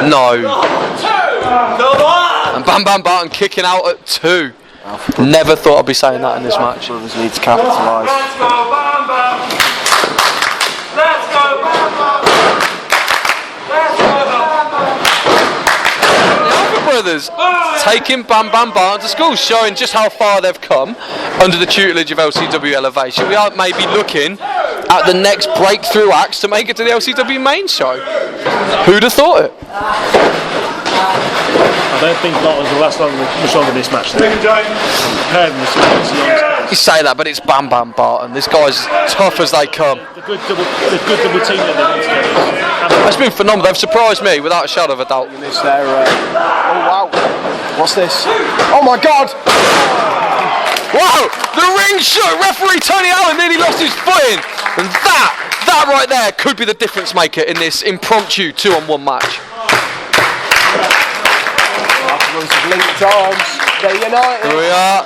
Speaker 2: No. And Bam Bam Barton kicking out at 2. Never thought I'd be saying that in this match.
Speaker 3: Brothers need to capitalise.
Speaker 8: Let's go, Bam Bam! Let's go, Bam Bam! Let's go, Bam Bam!
Speaker 2: Brothers taking Bam Bam Barton to school, showing just how far they've come under the tutelage of LCW Elevation. We are maybe looking at the next breakthrough acts to make it to the LCW main show. Who'd have thought it?
Speaker 4: I don't think Barton's will last much longer this match.
Speaker 2: You say that, but it's Bam Bam Barton. This guy's tough as they come.
Speaker 4: The good double team that they've together.
Speaker 2: It's been phenomenal. They've surprised me without a shadow of a doubt.
Speaker 3: Oh wow! What's this? Oh my God!
Speaker 2: Wow! The ring shot. Referee Tony Allen nearly lost his footing, and that right there could be the difference maker in this impromptu 2-on-1 match.
Speaker 3: Afterwards of linked arms, they're united.
Speaker 2: Here we are.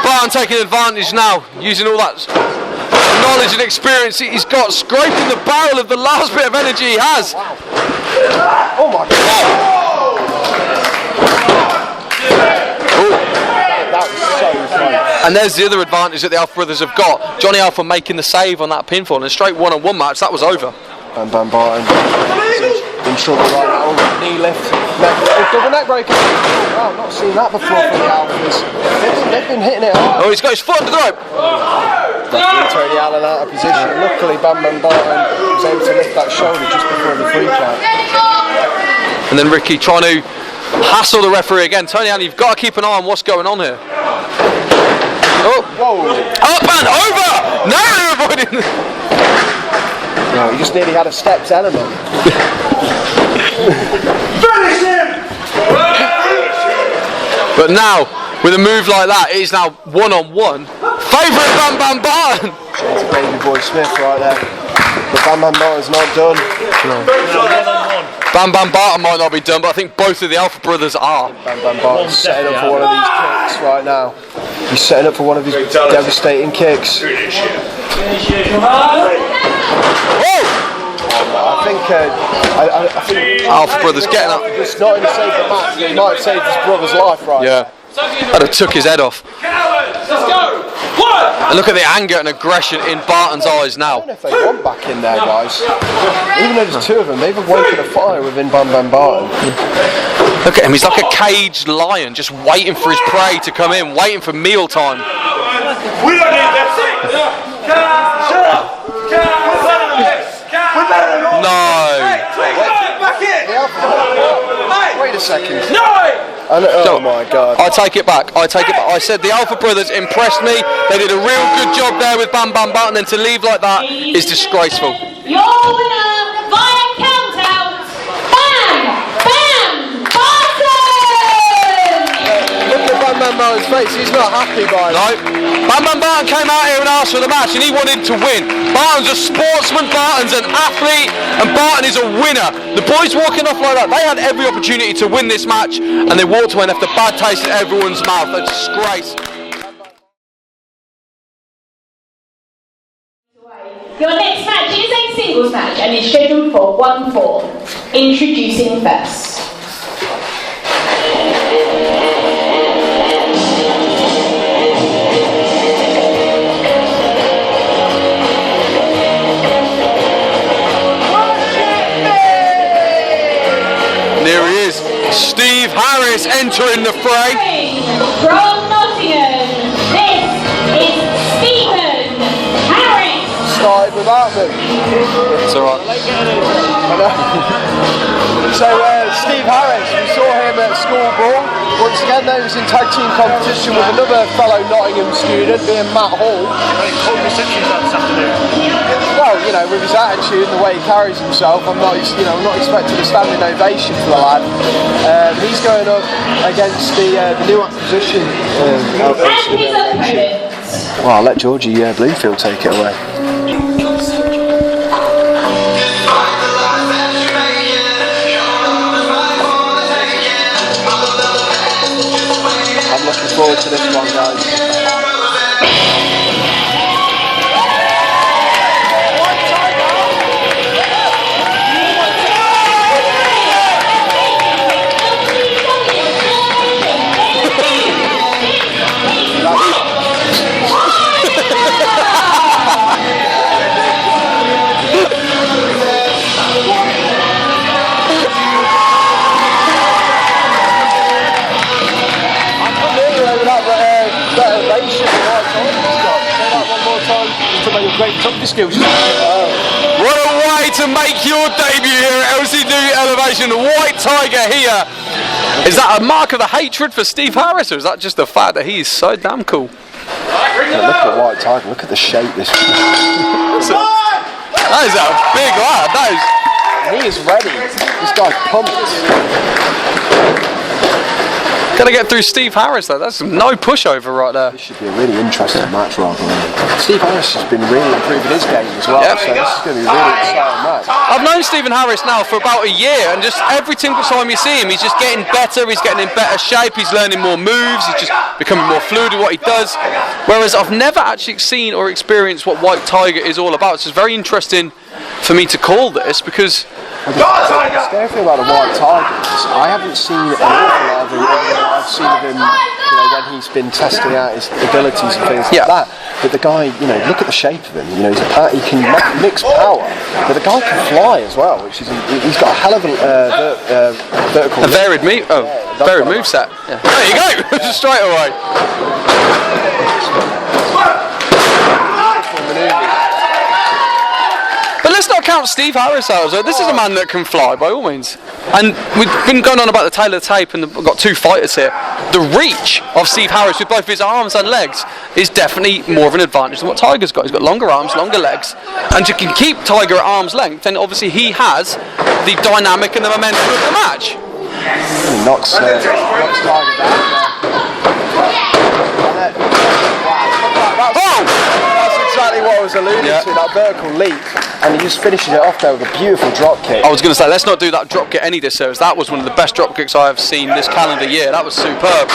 Speaker 2: Barton taking advantage now, using all that knowledge and experience he's got, scraping the barrel of the last bit of energy he has.
Speaker 3: Oh my God! That was so close.
Speaker 2: And there's the other advantage that the Alpha Brothers have got. Johnny Alpha making the save on that pinfall in a straight 1-on-1 match. That was over.
Speaker 3: Bam Bam Barton in trouble right now. Knee lift, double neck breaker. Wow, I've not seen that before from the Alphas. They've been hitting it hard.
Speaker 2: Oh, he's got his foot under the rope.
Speaker 3: Tony Allen out of position. Luckily, Bam Bam Barton was able to lift that shoulder just before the free count.
Speaker 2: And then Ricky trying to hassle the referee again. Tony Allen, you've got to keep an eye on what's going on here. Oh,
Speaker 3: whoa!
Speaker 2: Up and over! Now they're avoiding.
Speaker 3: No, he just nearly had a steps element.
Speaker 8: Finish him!
Speaker 2: But now, with a move like that, it is now 1-on-1. Favourite Bam Bam Barton!
Speaker 3: It's Baby Boy Smith right there. But Bam Bam Barton's not done.
Speaker 2: No. Bam Bam Barton might not be done, but I think both of the Alpha Brothers are.
Speaker 3: Bam Bam Barton's setting up for one of these kicks right now. He's setting up for one of his devastating kicks. I think
Speaker 2: Alpha Brothers getting up.
Speaker 3: It's not only saved the match, he might have saved his brother's life right now.
Speaker 2: That'd have took his head off. And look at the anger and aggression in Barton's eyes now.
Speaker 3: I don't know if they want back in there, guys. Even though there's two of them, they've awakened a fire within Bam Bam Barton.
Speaker 2: Look at him, he's like a caged lion, just waiting for his prey to come in, waiting for meal time.
Speaker 8: We don't need that. Shut up.
Speaker 2: No.
Speaker 8: Back in. Hey,
Speaker 3: Wait a second.
Speaker 8: No!
Speaker 3: Oh my God.
Speaker 2: I take it back. I said the Alpha Brothers impressed me. They did a real good job there with Bam Bam Bam, and then to leave like that is disgraceful.
Speaker 1: Your winner via countout, Bam Bam Barton!
Speaker 3: Look at Bam Bam Barton's face. He's not happy by it.
Speaker 2: No. Bam Bam Barton came out here and asked for the match, and he wanted to win. Barton's a sportsman, Barton's an athlete, and Barton is a winner. The boys walking off like that, they had every opportunity to win this match, and they walked away and left a bad taste in everyone's mouth. A disgrace.
Speaker 1: Your next match is a singles match and is scheduled for 1-4. Introducing first.
Speaker 2: There he is, Steve Harris entering the fray.
Speaker 1: From Nottingham, this is Stephen Harris.
Speaker 3: Started without them.
Speaker 2: It's alright.
Speaker 3: So Steve Harris, we saw him at school ball. Once again, though, he was in tag team competition with another fellow Nottingham student, being Matt Hall. Well, you know, with his attitude and the way he carries himself, I'm not expecting a standing ovation for the lad. He's going up against the new acquisition.
Speaker 1: And his opponent.
Speaker 3: Well, I'll let Georgie Bloomfield take it away. I'm looking forward to this one, guys.
Speaker 2: What a way to make your debut here at LCW Elevation. The White Tiger here. Is that a mark of the hatred for Steve Harris, or is that just the fact that he is so damn cool?
Speaker 3: Yeah, look at White Tiger, look at the shape this
Speaker 2: That is a big lad.
Speaker 3: He is ready. This guy's pumped.
Speaker 2: Gotta get through Steve Harris though. That's no pushover right there.
Speaker 3: This should be a really interesting match rather than Steve Harris has been really improving his game as well.
Speaker 2: Yep.
Speaker 3: So this is going to be a really exciting match.
Speaker 2: I've known Stephen Harris now for about a year, and just every single time you see him, he's just getting better, he's getting in better shape, he's learning more moves, he's just becoming more fluid with what he does. Whereas I've never actually seen or experienced what White Tiger is all about. So it's very interesting for me to call this, because
Speaker 3: the scary thing about the White Tiger is I haven't seen an awful lot of him. I've seen of him, when he's been testing out his abilities and things like that. But the guy, look at the shape of him. He can mix power, but the guy can fly as well, which is he's got a hell of a vertical.
Speaker 2: Varied moveset. Yeah. There you go, straight away. But let's not count Steve Harris out. This is a man that can fly, by all means. And we've been going on about the tail of the tape, and we've got two fighters here. The reach of Steve Harris with both his arms and legs is definitely more of an advantage than what Tiger's got. He's got longer arms, longer legs, and you can keep Tiger at arm's length, then obviously he has the dynamic and the momentum of the match.
Speaker 3: He knocks Tiger down. That's exactly what I was alluding to, that vertical leap, and he just finishes it off there with a beautiful drop kick.
Speaker 2: I was going to say, let's not do that drop kick any disservice. That was one of the best drop kicks I have seen this calendar year. That was superb.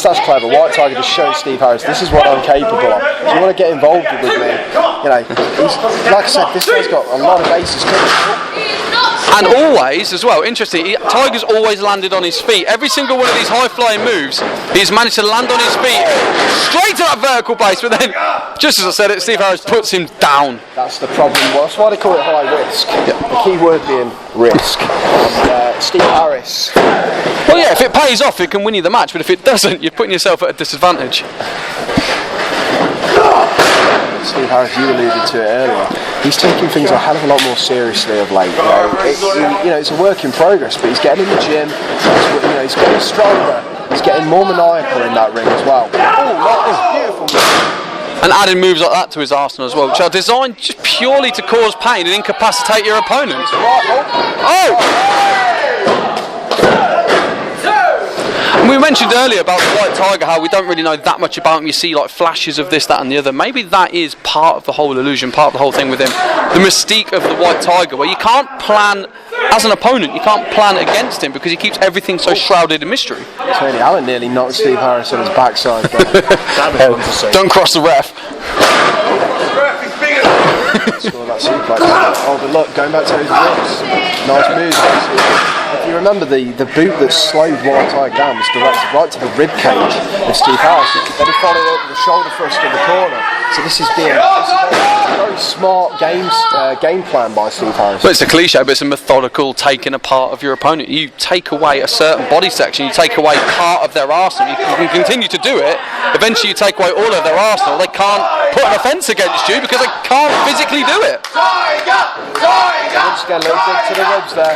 Speaker 3: That's clever. White Tiger just shows Steve Harris, this is what I'm capable of. If you want to get involved with me, like I said, this guy's got a lot of aces coming.
Speaker 2: And always, as well, interesting, Tiger's always landed on his feet. Every single one of these high-flying moves, he's managed to land on his feet, straight to that vertical base, but then, just as I said it, Steve Harris puts him down.
Speaker 3: That's the problem. Well, that's why they call it high risk. The key word being risk. And Steve Harris.
Speaker 2: Well, yeah, if it pays off, it can win you the match, but if it doesn't, you're putting yourself at a disadvantage.
Speaker 3: Steve Harris, you alluded to it earlier. he's taking things a hell of a lot more seriously of late. It's a work in progress, but he's getting in the gym. He's getting stronger. He's getting more maniacal in that ring as well. Oh, beautiful move.
Speaker 2: And adding moves like that to his arsenal as well, which are designed just purely to cause pain and incapacitate your opponent. And we mentioned earlier about the White Tiger, how we don't really know that much about him. You see like flashes of this, that and the other. Maybe that is part of the whole illusion, part of the whole thing with him. The mystique of the White Tiger, where you can't plan, as an opponent, you can't plan against him because he keeps everything so shrouded in mystery.
Speaker 3: Tony Allen nearly knocked Steve Harris on his backside.
Speaker 2: Don't cross the ref.
Speaker 3: Score that suplex. Oh, but look, going back to those ribs. Nice move. If you remember, the boot that slowed White Tiger down was directed right to the rib cage of Steve Harris. Then he followed up with the shoulder thrust in the corner. So this is a very smart game plan by Steve Harris.
Speaker 2: But it's a cliche, but it's a methodical taking apart of your opponent. You take away a certain body section, you take away part of their arsenal. You can continue to do it. Eventually you take away all of their arsenal. They can't put an offence against you because they can't physically do it.
Speaker 3: Just get a little dig to the ribs there.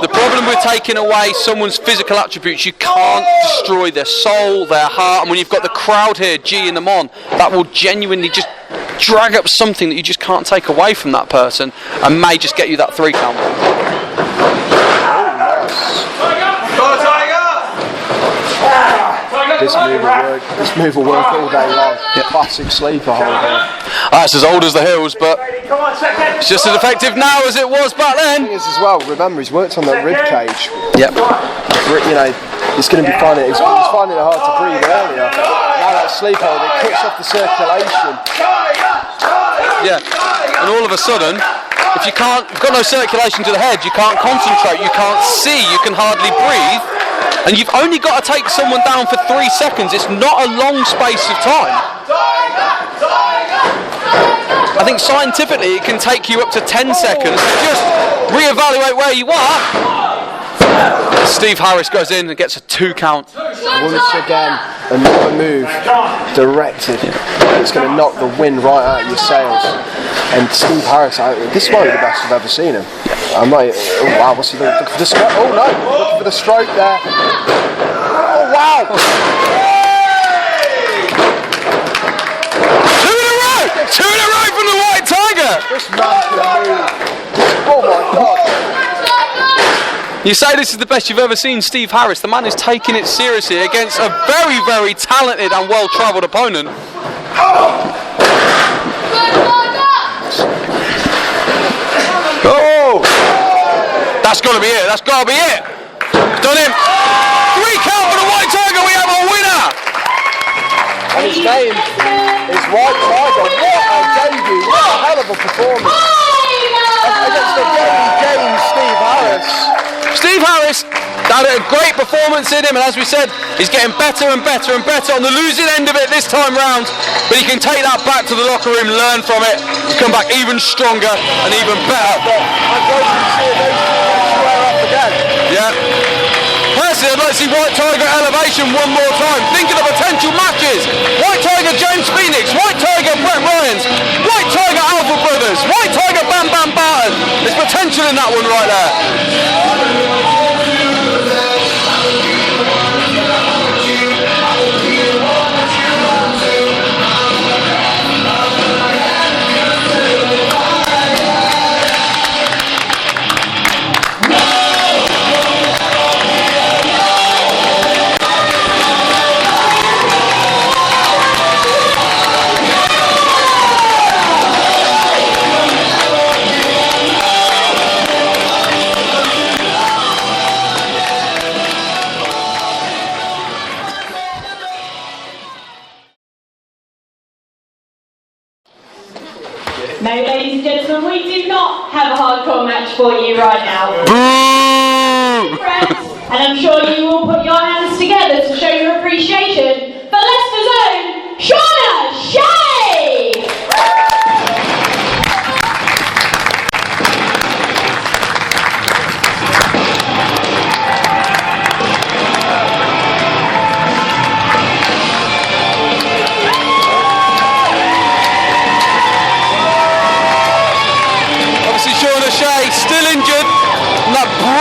Speaker 2: The problem with taking away someone's physical attributes, you can't destroy their soul, their heart, and when you've got the crowd here geeing them on, that will genuinely just drag up something that you just can't take away from that person and may just get you that 3 count.
Speaker 3: This move will work all day long. Classic sleeper hold here.
Speaker 2: That's as old as the hills, but it's just as effective now as it was back then.
Speaker 3: The thing is as well, remember he's worked on that rib cage.
Speaker 2: Yep.
Speaker 3: He's going to be finding it. He was finding it hard to breathe earlier. Now that sleep hold, it cuts off the circulation.
Speaker 2: Yeah. And all of a sudden, if you've got no circulation to the head, you can't concentrate, you can't see, you can hardly breathe. And you've only got to take someone down for 3 seconds. It's not a long space of time. I think scientifically it can take you up to 10 seconds to just reevaluate where you are. Steve Harris goes in and gets a 2 count.
Speaker 3: Once again, another move directed. It's going to knock the wind right out of your sails. And Steve Harris, this might be the best I've ever seen him. I might. Oh wow, what's he doing? Looking for the stroke. Oh no, looking for the stroke there. Oh wow!
Speaker 2: 2 in a row! 2 in a row from the White Tiger!
Speaker 3: This man can move. Oh my god!
Speaker 2: You say this is the best you've ever seen Steve Harris. The man is taking it seriously against a very, very talented and well-travelled opponent. Oh! That's got to be it. That's got to be it. Done him. 3 count for the White Tiger. We have a winner.
Speaker 3: And his name is White Tiger. What a debut. What a hell of a performance. Against the very game Steve Harris.
Speaker 2: Steve Harris had a great performance in him, and as we said, he's getting better and better and better on the losing end of it this time round. But he can take that back to the locker room, learn from it, and come back even stronger and even better.
Speaker 3: I'm going to see those square up again.
Speaker 2: Yeah. Personally, I'd like to see White Tiger Elevation one more time. Think of the potential matches. White Tiger James Phoenix, White Tiger Brett Ryans, White Tiger Alpha Brothers, White Tiger Bam Bam Barton. There's potential in that one right there.
Speaker 1: No, ladies and gentlemen, we do not have a hardcore match for you right now. Friends, and I'm sure you will put your hands together to show your appreciation for Leicester's own Shauna Shea!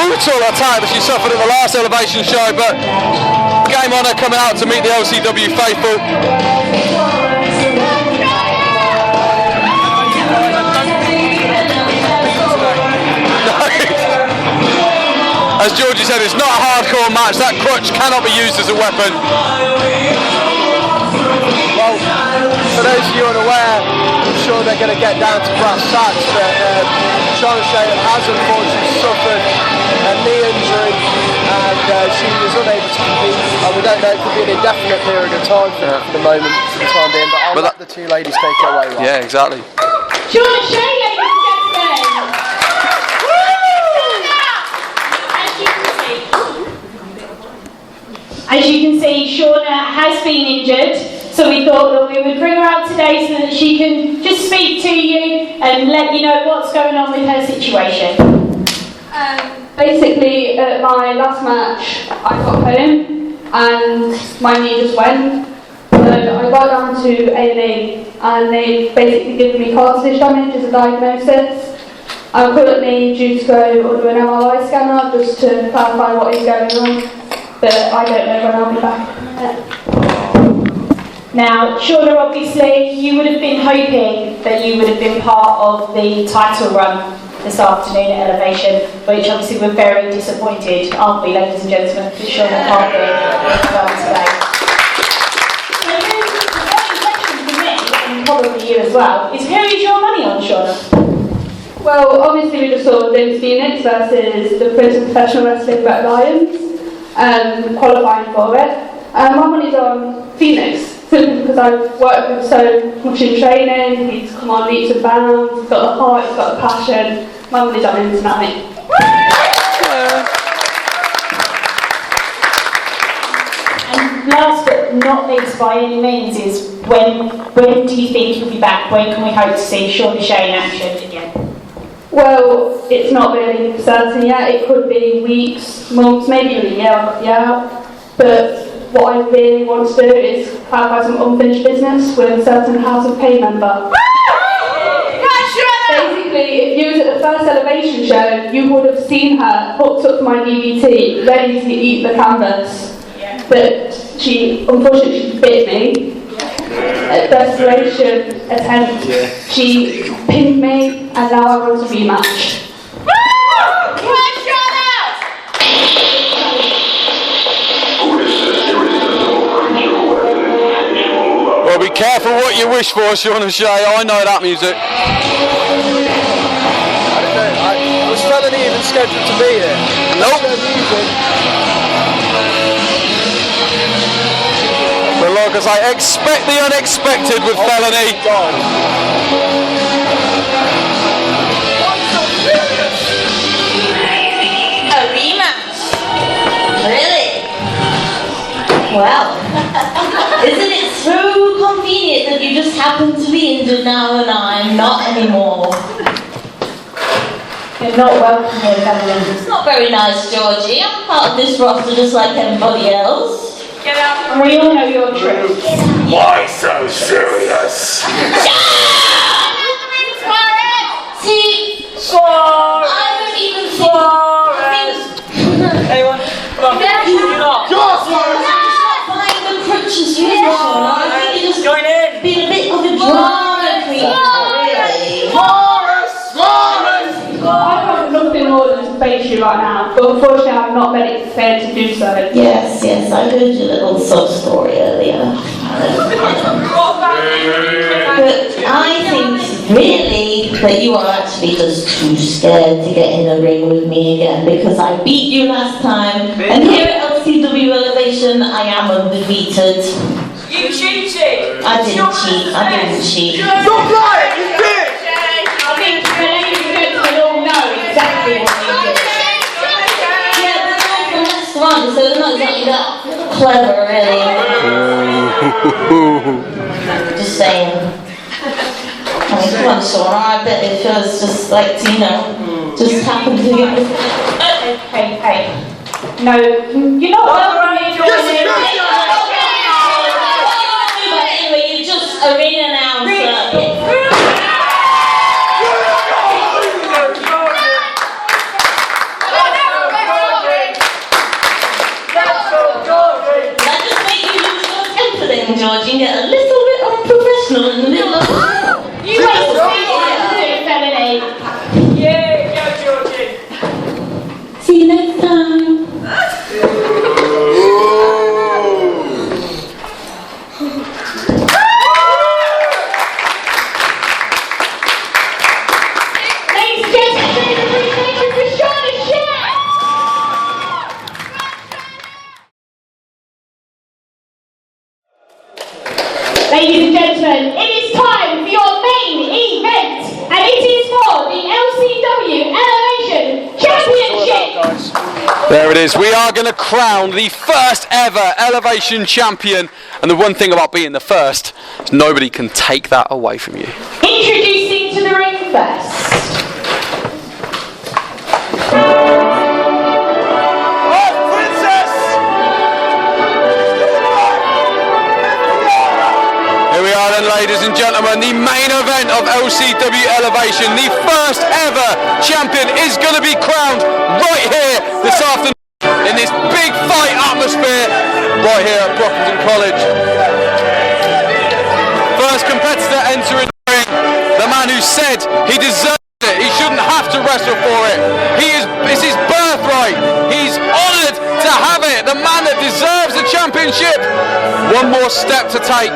Speaker 2: brutal attack that she suffered at the last Elevation show, but game on her coming out to meet the LCW faithful. As Georgie said, it's not a hardcore match. That crutch cannot be used as a weapon.
Speaker 3: Well, for those of you unaware, I'm sure they're going to get down to brass tacks, but Shauna Shane has unfortunately suffered a knee injury and she was unable to compete. And we don't know, it could be an indefinite period of time for the moment, for the time being, but I'll let the two ladies take it away. Right?
Speaker 2: Yeah, exactly.
Speaker 1: Shauna Shea, ladies and gentlemen. As you can see, Shauna has been injured, so we thought that we would bring her out today so that she can just speak to you and let you know what's going on with her situation.
Speaker 6: Basically, at my last match, I got home and my knee just went. So I got down to A&E and they basically given me cartilage damage as a diagnosis. I'm currently due to go under an MRI scanner just to clarify what is going on, but I don't know when I'll be back.
Speaker 1: Now, Shauna, obviously, you would have been hoping that you would have been part of the title run this afternoon at Elevation, which obviously we're very disappointed, aren't we, ladies and gentlemen, because Shauna can't be done today. So the question for me, and probably you as well, is who is your money on, Shauna?
Speaker 6: Well, obviously we just saw James Phoenix versus the Prince of Professional Wrestling, Brett Lyons, qualifying for it. My money's on Phoenix, simply because I've worked with him so much in training. He's come on leaps and bounds, he's got the heart, he's got the passion. My money's on him tonight.
Speaker 1: And last but not least by any means is when do you think you'll be back? When can we hope to see Shauna Shea in action again?
Speaker 6: Well, it's not really certain yet. It could be weeks, months, maybe even a year out. But what I really want to do is clarify some unfinished business with a certain House of Pain member. Basically, if you was at the first Elevation show, you would have seen her hooked up to my DVT, ready to eat the canvas.
Speaker 1: Yeah.
Speaker 6: But she, unfortunately, she bit me. At desperation attempt, she pinned me, and now I want a rematch.
Speaker 2: Well, be careful what you wish for, Shauna Shea. I know that music.
Speaker 3: I don't know, was Felony even scheduled to be here?
Speaker 2: Nope. But like I say, expect the unexpected with Felony.
Speaker 10: A rematch? Really? Well, isn't it so convenient that you just happen to be injured now and I'm not anymore?
Speaker 1: You're not welcome here, Felony.
Speaker 10: It's not very nice, Georgie. I'm part of this roster just like everybody else.
Speaker 1: Get out. And we all know your truth.
Speaker 8: Why so serious?
Speaker 10: See,
Speaker 8: Sorry.
Speaker 10: I don't even think...
Speaker 8: Anyone? Come on. You're not.
Speaker 10: It's not buying the crutches you know. I think you just
Speaker 8: Join in.
Speaker 10: been a bit of a drama queen, really.
Speaker 6: I have nothing more than to face you right now, but unfortunately I'm not medically prepared to do so.
Speaker 10: Yes, I heard your little sub story earlier. But I think really that you are actually just too scared to get in a ring with me again because I beat you last time, and here at LCW Elevation I am undefeated.
Speaker 9: You cheated!
Speaker 10: I didn't cheat.
Speaker 8: Stop lying! You did!
Speaker 1: I think the ladies and gentlemen all know exactly what you did.
Speaker 10: Yeah, but they're from West London, so they're not exactly that clever, really. Just saying. I mean, come on, Shauna, I bet it feels just like, just happened to get this.
Speaker 1: Hey. No, you're not welcome here, Jordan.
Speaker 10: But anyway, you're just a ring announcer.
Speaker 2: is. We are going to crown the first ever Elevation champion. And the one thing about being the first is nobody can take that away from you.
Speaker 1: Introducing to the ring first.
Speaker 2: Here we are then, ladies and gentlemen, the main event of LCW Elevation. The first ever champion is going to be crowned right here this afternoon in this big fight atmosphere right here at Brockington College. First competitor entering the ring, the man who said he deserved it, he shouldn't have to wrestle for it. It's his birthright. He's honoured to have it. The man that deserves the championship. One more step to take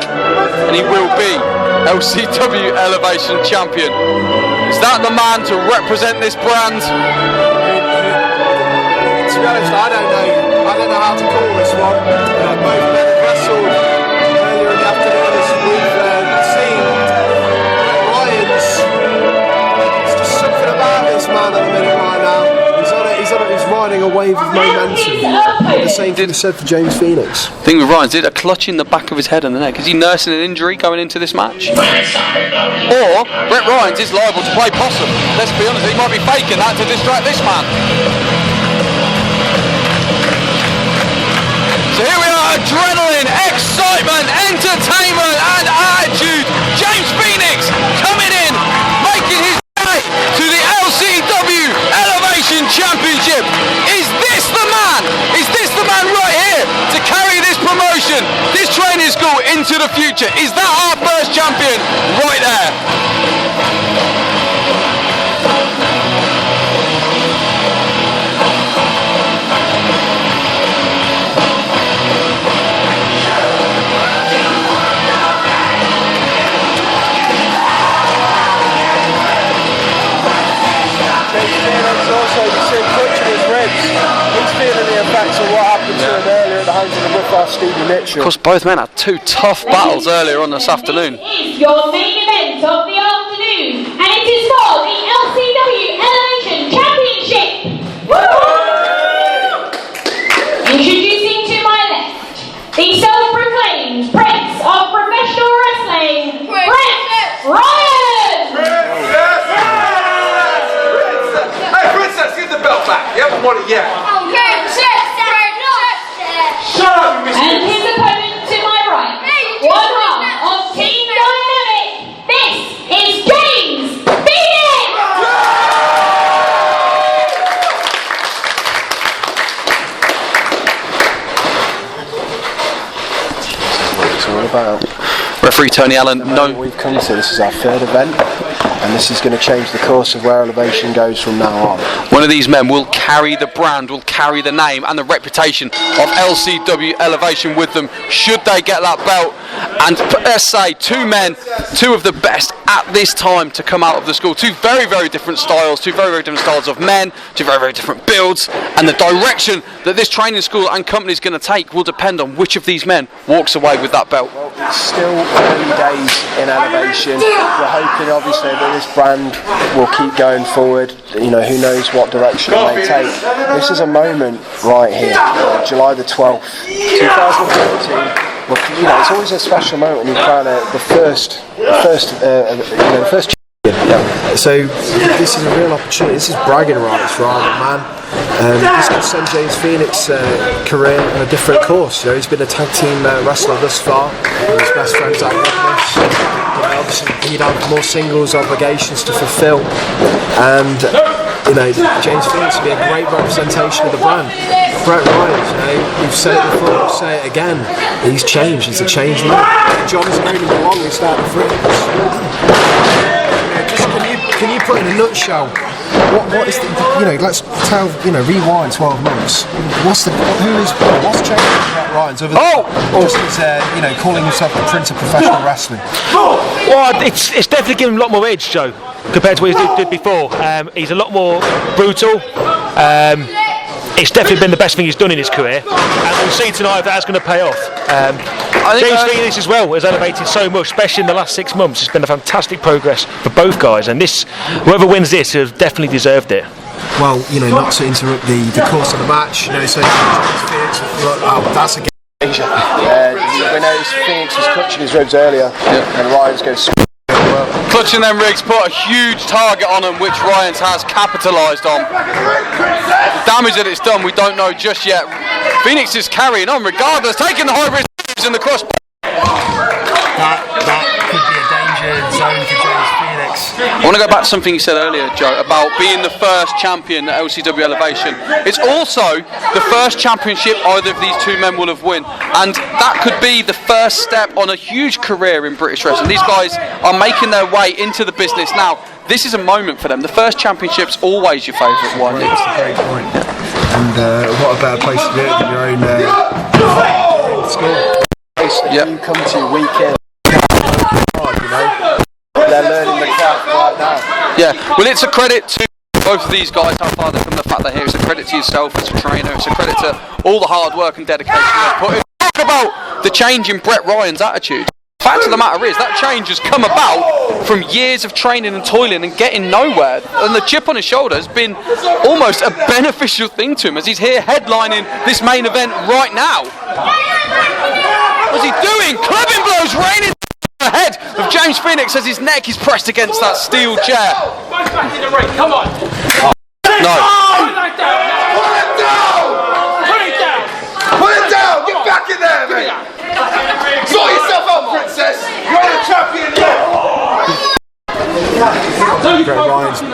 Speaker 2: and he will be LCW Elevation champion. Is that the man to represent this brand?
Speaker 3: To be honest, I don't know how to call this one. Both men have wrestled earlier in the afternoon as we've seen. Ryan's, there's just something about this man at the minute right now. He's riding a wave of momentum. The same thing said for James Phoenix.
Speaker 2: The thing with Ryan's, did a clutch in the back of his head and the neck. Is he nursing an injury going into this match? Or Brett Ryan's is liable to play possum. Let's be honest, he might be faking that to distract this man. So here we are, adrenaline, excitement, entertainment and attitude. James Phoenix coming in, making his way to the LCW Elevation Championship. Is this the man? Is this the man right here to carry this promotion, this training school into the future? Is that our first champion right there?
Speaker 3: Mitchell.
Speaker 2: Of course, both men had two tough battles earlier on this afternoon.
Speaker 1: This is your main event of the afternoon, and it is for the LCW Elevation Championship. Introducing to my left, the self-proclaimed Prince of Professional Wrestling, Brett Ryan.
Speaker 8: Hey, Princess, give the belt back. You haven't won it yet. Shut up, you
Speaker 1: And his opponent to my right, one half of Team Dynamic. This is James Phoenix.
Speaker 3: What it's all about.
Speaker 2: Referee Tony Allen, no.
Speaker 3: We've come to this is our third event, and this is going to change the course of where Elevation goes from now on.
Speaker 2: One of these men will carry the brand, will carry the name and the reputation of LCW Elevation with them should they get that belt. And let's say two men, two of the best at this time to come out of the school. Two very, very different styles, two very, very different styles of men, two very, very different builds, and the direction that this training school and company is going to take will depend on which of these men walks away with that belt.
Speaker 3: Well, it's still early days in Elevation. We're hoping obviously that this brand will keep going forward. You know, who knows what direction it may take. This is a moment right here, July the 12th, 2014. Well, you know, it's always a special moment when you crown the first champion. Yeah. So this is a real opportunity. This is bragging rights for either man. This could send James Phoenix's career on a different course. You know, he's been a tag team wrestler thus far. His best friend's out with this. Obviously, he'd have more singles obligations to fulfil, and you know, James Phoenix would be a great representation of the brand. Brett Ryan, you know, we've said it before, we'll say it again. He's changed. He's a changed man. John's known him the longest out of three. Can you put in a nutshell what is the, you know, let's tell, you know, rewind 12 months. What's changed with Brett Ryan's other than just his, you know, calling himself the Prince of Professional Wrestling?
Speaker 4: Well, it's definitely given him a lot more edge, Joe, compared to what he did before. He's a lot more brutal. It's definitely been the best thing he's done in his career, and we'll see tonight if that's going to pay off. James Phoenix as well has elevated so much, especially in the last 6 months. It's been a fantastic progress for both guys, and whoever wins this has definitely deserved it.
Speaker 3: well, not to interrupt the course of the match, so Phoenix, that's a game changer. We noticed Phoenix was clutching his ribs earlier, and Ryan's going to
Speaker 2: clutching them rigs, put a huge target on them, which Ryans has capitalised on. The damage that it's done, we don't know just yet. Phoenix is carrying on regardless, taking the high risk in the cross.
Speaker 3: That could be a danger zone for James Phoenix.
Speaker 2: I want to go back to something you said earlier, Joe, about being the first champion at LCW Elevation. It's also the first championship either of these two men will have won, and that could be the first step on a huge career in British wrestling. These guys are making their way into the business now. This is a moment for them. The first championship's always your favourite one.
Speaker 3: That's a great point. And what a better place to do it than your own school. You come to weekend, they're learning the craft right now.
Speaker 2: Yeah, well, it's a credit to both of these guys, how far they've come, the fact they're here. It's a credit to yourself as a trainer. It's a credit to all the hard work and dedication they've put in. Talk about the change in Brett Ryan's attitude. The fact of the matter is that change has come about from years of training and toiling and getting nowhere, and the chip on his shoulder has been almost a beneficial thing to him as he's here headlining this main event right now. What's he doing? Clubbing blows raining the head of James Phoenix as his neck is pressed against that steel chair.
Speaker 8: Both back in the ring, come on.
Speaker 2: No.
Speaker 8: Put it down! Put it down!
Speaker 11: Put it down! Get back in there, mate! Sort yourself out, princess! You're the champion now!
Speaker 3: Brett Ryan's, the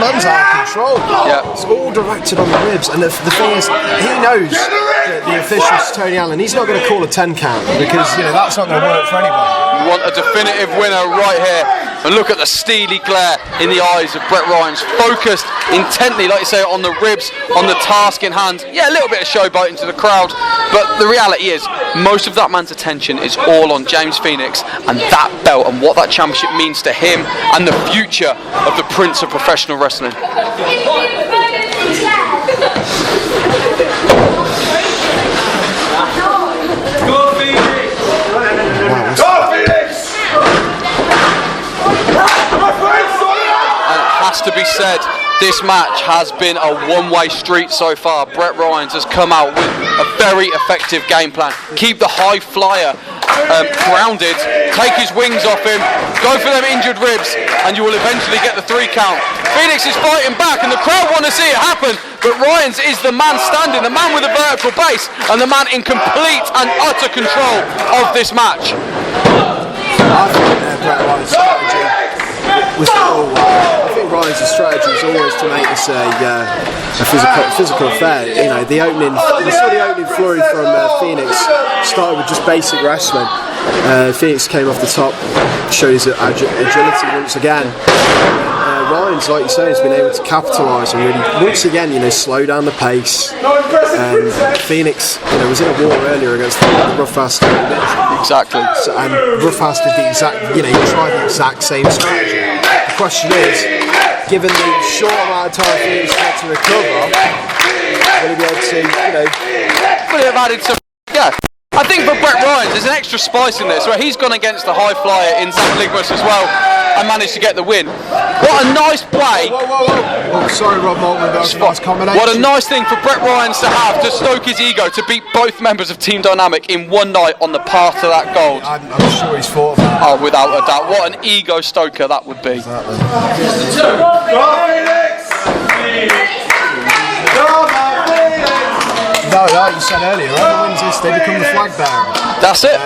Speaker 3: man's out of control.
Speaker 2: Yeah.
Speaker 3: It's all directed on the ribs, and the thing is, he knows that the official's Tony Allen. He's not going to call a 10 count because that's not going to work for anybody.
Speaker 2: We want a definitive winner right here, and look at the steely glare in the eyes of Brett Ryan's, focused intently, like you say, on the ribs, on the task in hand. Yeah, a little bit of showboating to the crowd, but the reality is, most of that man's attention is all on James Phoenix and that belt and what that championship means to him and the future of the Prince of Professional Wrestling. To be said, this match has been a one-way street so far. Brett Ryan has come out with a very effective game plan. Keep the high flyer grounded, take his wings off him, go for them injured ribs, and you will eventually get the 3 count. Phoenix is fighting back and the crowd want to see it happen, but Ryans is the man standing, the man with a vertical base, and the man in complete and utter control of this match.
Speaker 3: I think Brett Ryan's strategy was I think Ryan's strategy was always to make this a physical affair. The opening, we saw the opening flurry from Phoenix started with just basic wrestling. Phoenix came off the top, showed his agility once again. Ryan's, like you say, has been able to capitalise and really, once again, slow down the pace. Phoenix, was in a war earlier against the Roughhouse.
Speaker 2: Exactly.
Speaker 3: And Roughhouse did the exact, he tried the exact same strategy. The question is, given the short amount of time Phoenix had to recover, will he be able to,
Speaker 2: Would he have added some? Yeah. I think for Brett Ryan, there's an extra spice in this, where he's gone against the high flyer in Zach Ligmus as well and managed to get the win. What a nice play.
Speaker 3: Whoa. Oh, sorry, Rob Maltman, that was a nice combination.
Speaker 2: What a nice thing for Brett Ryan to have, to stoke his ego, to beat both members of Team Dynamic in one night on the path to that gold.
Speaker 3: I'm sure he's fought about it.
Speaker 2: Oh, without a doubt. What an ego stoker that would be.
Speaker 3: Exactly. No, like you said earlier, whoever wins this, they become the flag bearer.
Speaker 2: That's it.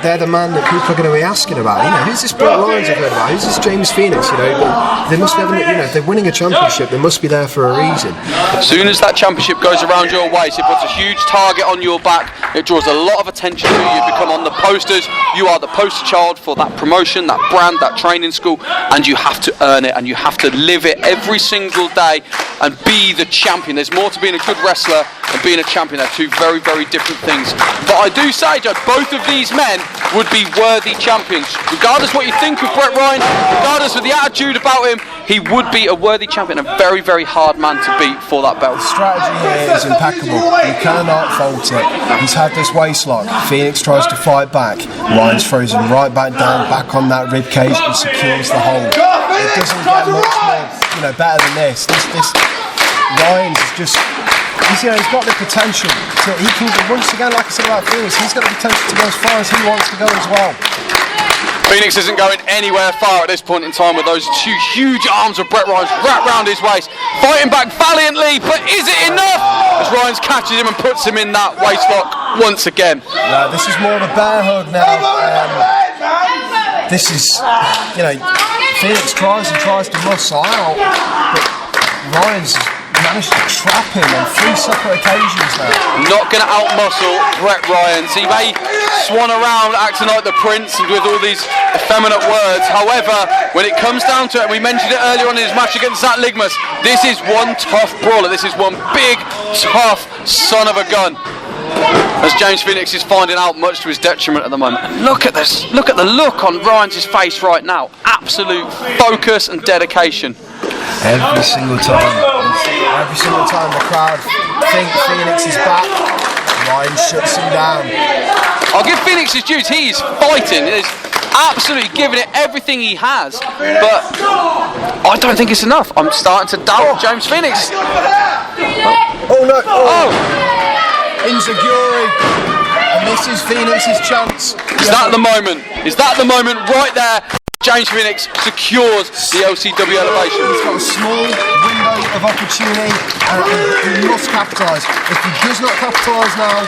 Speaker 3: They're the man that people are going to be asking about. Who's this Brett Ryan I've heard about? Who's this James Phoenix? They must be having, if they're winning a championship, they must be there for a reason.
Speaker 2: As soon as that championship goes around your waist, it puts a huge target on your back. It draws a lot of attention to you. You become on the posters. You are the poster child for that promotion, that brand, that training school, and you have to earn it and you have to live it every single day and be the champion. There's more to being a good wrestler and being a champion. They're two very, very different things. But I do say, Joe, both both of these men would be worthy champions. Regardless what you think of Brett Ryan, regardless of the attitude about him, he would be a worthy champion, a very, very hard man to beat for that belt.
Speaker 3: The strategy here is impeccable. You cannot fault it. He's had this waist lock. Phoenix tries to fight back. Ryan's throws him right back down, back on that rib cage, and secures the hold. It doesn't get much more, better than this. This Ryan's is just. He's got the potential. He can, once again, like I said about Phoenix, he's got the potential to go as far as he wants to go as well.
Speaker 2: Phoenix isn't going anywhere far at this point in time with those two huge arms of Brett Ryan's wrapped round his waist, fighting back valiantly, but is it enough? As Ryan's catches him and puts him in that waist lock once again.
Speaker 3: This is more of a bear hug now. This is, Phoenix tries to muscle out, but Ryan's managed to trap him on 3 separate occasions now.
Speaker 2: Not going to out-muscle Brett Ryan. So he may swan around acting like the prince and with all these effeminate words. However, when it comes down to it, and we mentioned it earlier on in his match against Zach Ligmas, this is one tough brawler. This is one big, tough son of a gun. As James Phoenix is finding out, much to his detriment at the moment. And look at this. Look at the look on Ryan's face right now. Absolute focus and dedication.
Speaker 3: Every single time the crowd think Phoenix is back, Ryan shuts him down.
Speaker 2: I'll give Phoenix his dues. He is fighting. He is absolutely giving it everything he has. But I don't think it's enough. I'm starting to doubt James Phoenix.
Speaker 3: Oh no! Oh! Enziguri. And this is Phoenix's chance.
Speaker 2: Is that the moment? Is that the moment right there? James Phoenix secures the LCW elevation.
Speaker 3: He's got a small window of opportunity and he must capitalise. If he does not capitalise now,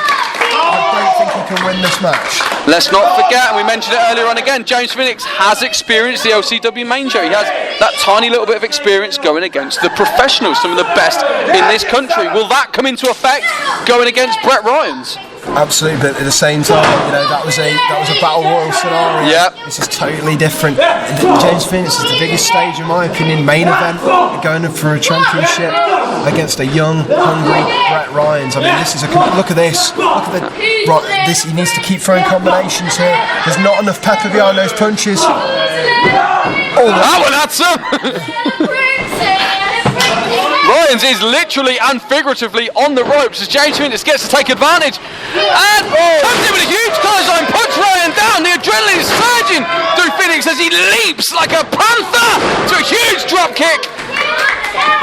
Speaker 3: I don't think he can win this match.
Speaker 2: Let's not forget, and we mentioned it earlier on again, James Phoenix has experienced the LCW main show. He has that tiny little bit of experience going against the professionals, some of the best in this country. Will that come into effect going against Brett Ryan's?
Speaker 3: Absolutely, but at the same time, that was a battle royal scenario.
Speaker 2: Yep.
Speaker 3: This is totally different. James Phoenix is the biggest stage, in my opinion, main event, going in for a championship against a young, hungry Brett Ryan's. I mean, this is look at this. Look at this. He needs to keep throwing combinations here. There's not enough pepper behind those punches. Oh,
Speaker 2: that one had some. Ryan's is literally and figuratively on the ropes as James Phoenix gets to take advantage and comes in with a huge clothesline, puts Ryan down. The adrenaline is surging through Phoenix as he leaps like a panther to a huge drop kick.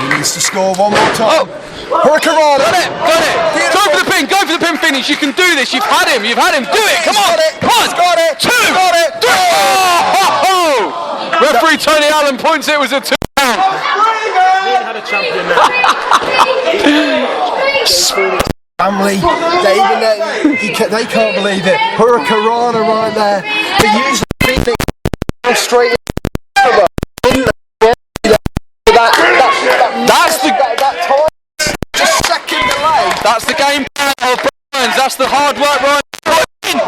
Speaker 3: He needs to score one more time. Hurricanrana.
Speaker 2: Got it. Go for the pin finish. You can do this. You've had him. Do it. Come on. One,
Speaker 3: got it.
Speaker 2: 2,
Speaker 3: got it.
Speaker 2: 3. Oh! Referee Tony Allen points it was a 2 count.
Speaker 4: Had a champion now.
Speaker 3: Family, they can't believe it. Hurricanrana right there. But usually Phoenix straight over. That time, just second delay.
Speaker 2: That's the game plan of Ryan's. That's the hard work Ryan.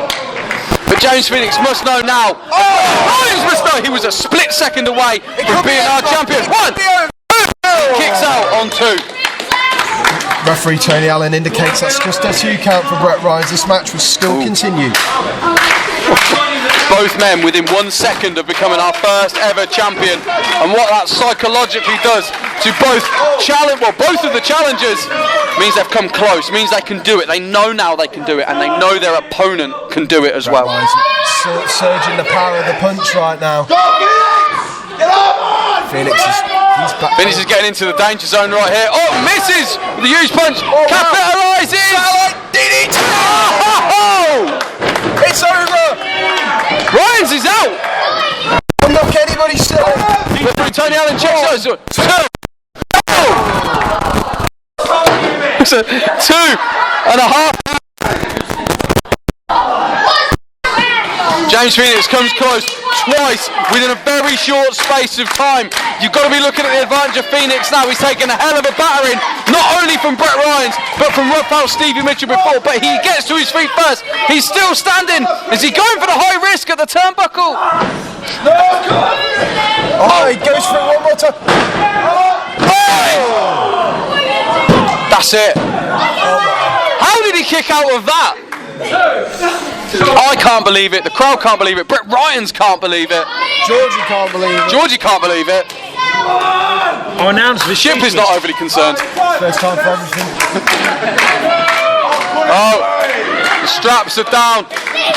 Speaker 2: But James Phoenix must know now. Ryan's must know he was a split second away from being our champion. 1, 2, kicks out on 2.
Speaker 3: Referee Tony Allen indicates that's just a 2 count for Brett Ryan's. This match will still continue.
Speaker 2: Both men within 1 second of becoming our first ever champion, and what that psychologically does to both of the challengers means they've come close, means they can do it. They know now they can do it, and they know their opponent can do it as well.
Speaker 3: Surging the power of the punch right now. Phoenix
Speaker 2: is getting into the danger zone right here. Oh, misses with the huge punch. Capitalises. DDT. Oh!
Speaker 3: It's over.
Speaker 2: Ryan's is out.
Speaker 3: Don't knock anybody silly.
Speaker 2: Referee Tony Allen checks out. 2. It's a 2.5. James Phoenix comes close twice within a very short space of time. You've got to be looking at the advantage of Phoenix now. He's taken a hell of a battering, not only from Brett Ryan's, but from rough out Stevie Mitchell before. But he gets to his feet first. He's still standing. Is he going for the high risk at the turnbuckle?
Speaker 3: Oh, he goes for it one more time.
Speaker 2: That's it. How did he kick out of that? I can't believe it. The crowd can't believe it. Brett Ryans can't believe it.
Speaker 3: Georgie can't believe it.
Speaker 2: Georgie can't believe it.
Speaker 4: Our announcer,
Speaker 2: The ship is not overly concerned.
Speaker 3: First time for everything.
Speaker 2: Oh, the straps are down.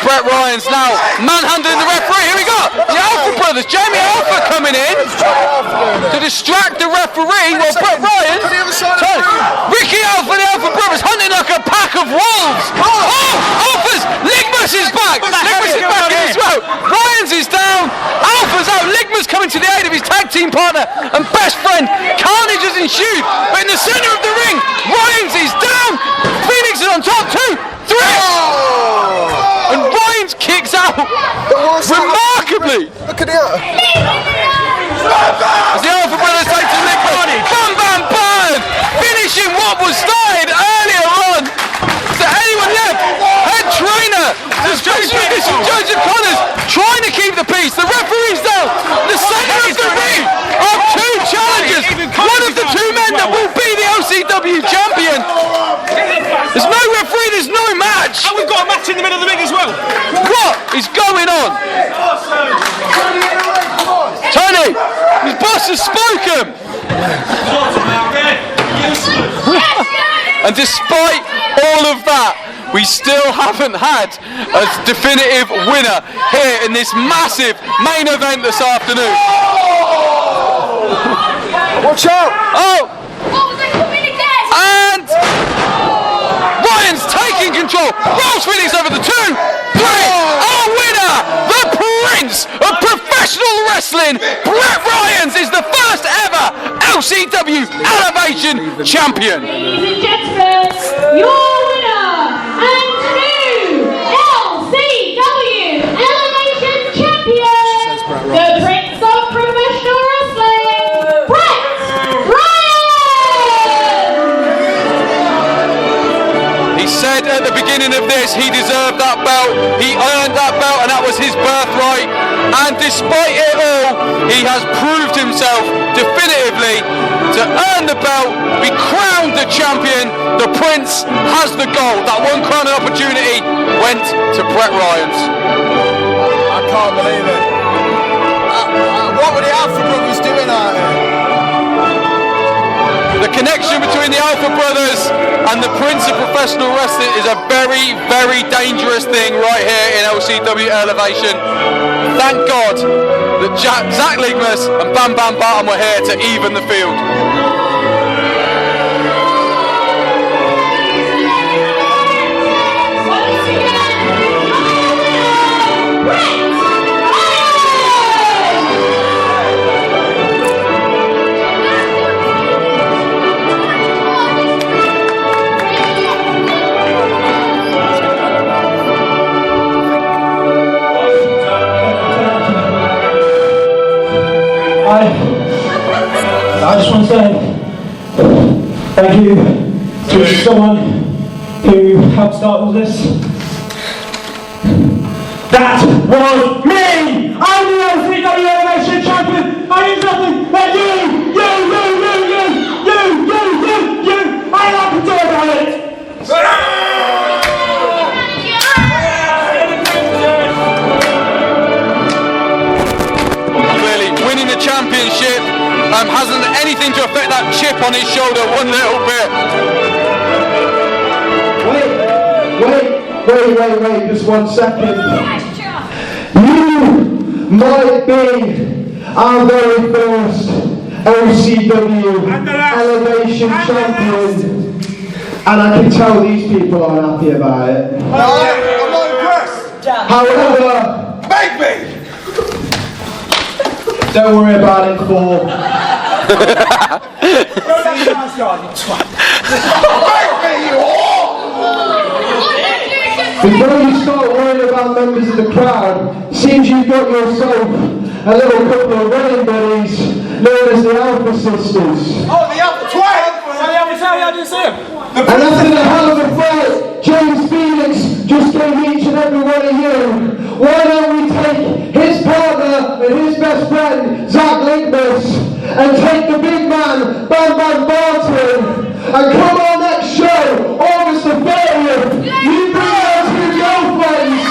Speaker 2: Brett Ryans now manhandling the referee. Here we go. The Alpha brothers. Jamie Alpha coming in to distract the referee. Well, Brett Ryans. Ricky Alpha, the Alpha brothers, hunting like a pack of wolves. Oh, Alpha's. Ligmas is back. Ligmas is back in as well. Ryans is down. Alpha's out. Ligmas coming to the aid of his tag team partner and best friend. Carnage has ensued. But in the centre of the ring, Ryans is down. Phoenix is on top. 2, 3. And Ryans kicks out remarkably.
Speaker 3: Look at it.
Speaker 2: As the Alpha brothers take to Nick Carnage. Bam, bam, bam. Finishing what was started earlier on. Is there anyone left? Head trainer. Joseph Connors trying to keep the peace. The referee's down. The centre of the ring are 2 challengers. One of the 2 men that will be the LCW champion. There's no referee, there's no match.
Speaker 4: And we've got a match in the middle of the ring as well.
Speaker 2: What is going on? Tony, his boss has spoken. And despite all of that, we still haven't had a definitive winner here in this massive main event this afternoon.
Speaker 3: Watch out!
Speaker 2: Oh! And Ryan's taking control. Rolls Phoenix over the 2, 3. Our winner, the Prince of Professional Wrestling, Brett Ryans, is the first ever LCW Elevation Champion.
Speaker 1: Ladies and gentlemen, your winner and new LCW Elevation Champion, the Prince of Professional Wrestling, Brett Ryan!
Speaker 2: He said at the beginning of this he deserved that belt, he earned that belt, and that was his birthright. And despite it all, he has proved himself definitively to earn the belt, be crowned the champion. The Prince has the gold. That one crowning opportunity went to Brett Ryans.
Speaker 3: I can't believe it. What were the Alpha brothers doing out here?
Speaker 2: The connection between the Alpha brothers and the Prince of Professional Wrestling is a very, very dangerous thing right here in LCW Elevation. Thank God that Zach Ligmas and Bam Bam Barton were here to even the field.
Speaker 7: I just want to say thank you to someone who helped start all this. That was me! I'm the LCW Elevation Champion! I need nothing but you! I have to talk about it!
Speaker 2: Clearly, winning the championship hasn't anything to affect that chip on his shoulder one little bit.
Speaker 7: Wait, just 1 second. You might be our very first LCW Elevation Champion, and I can tell these people aren't happy about it.
Speaker 11: I'm not impressed.
Speaker 7: However,
Speaker 11: Make me.
Speaker 7: don't worry about it, Paul.
Speaker 11: Make me, you whore.
Speaker 7: Before you start worrying about members of the crowd, seems you've got yourself a little couple of running buddies known as the Alpha Sisters.
Speaker 11: Oh, the Alpha Twin.
Speaker 8: I didn't see him.
Speaker 7: And after the hell of a fight James Phoenix just gave each and every one of you, why don't we take his partner and his best friend, Zach Ligmas, and take the big man, Bam Bam Barton, and come on next show, August the 30th, you bring those two girlfriends,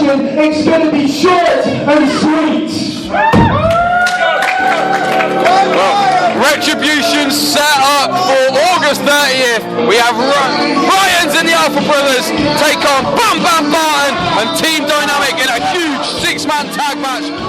Speaker 7: gentlemen, it's going to be short and sweet.
Speaker 2: Retribution set up for August 30th. We have Ryans and the Alpha Brothers take on Bam Bam Barton and Team Dynamic in a huge 6-man tag match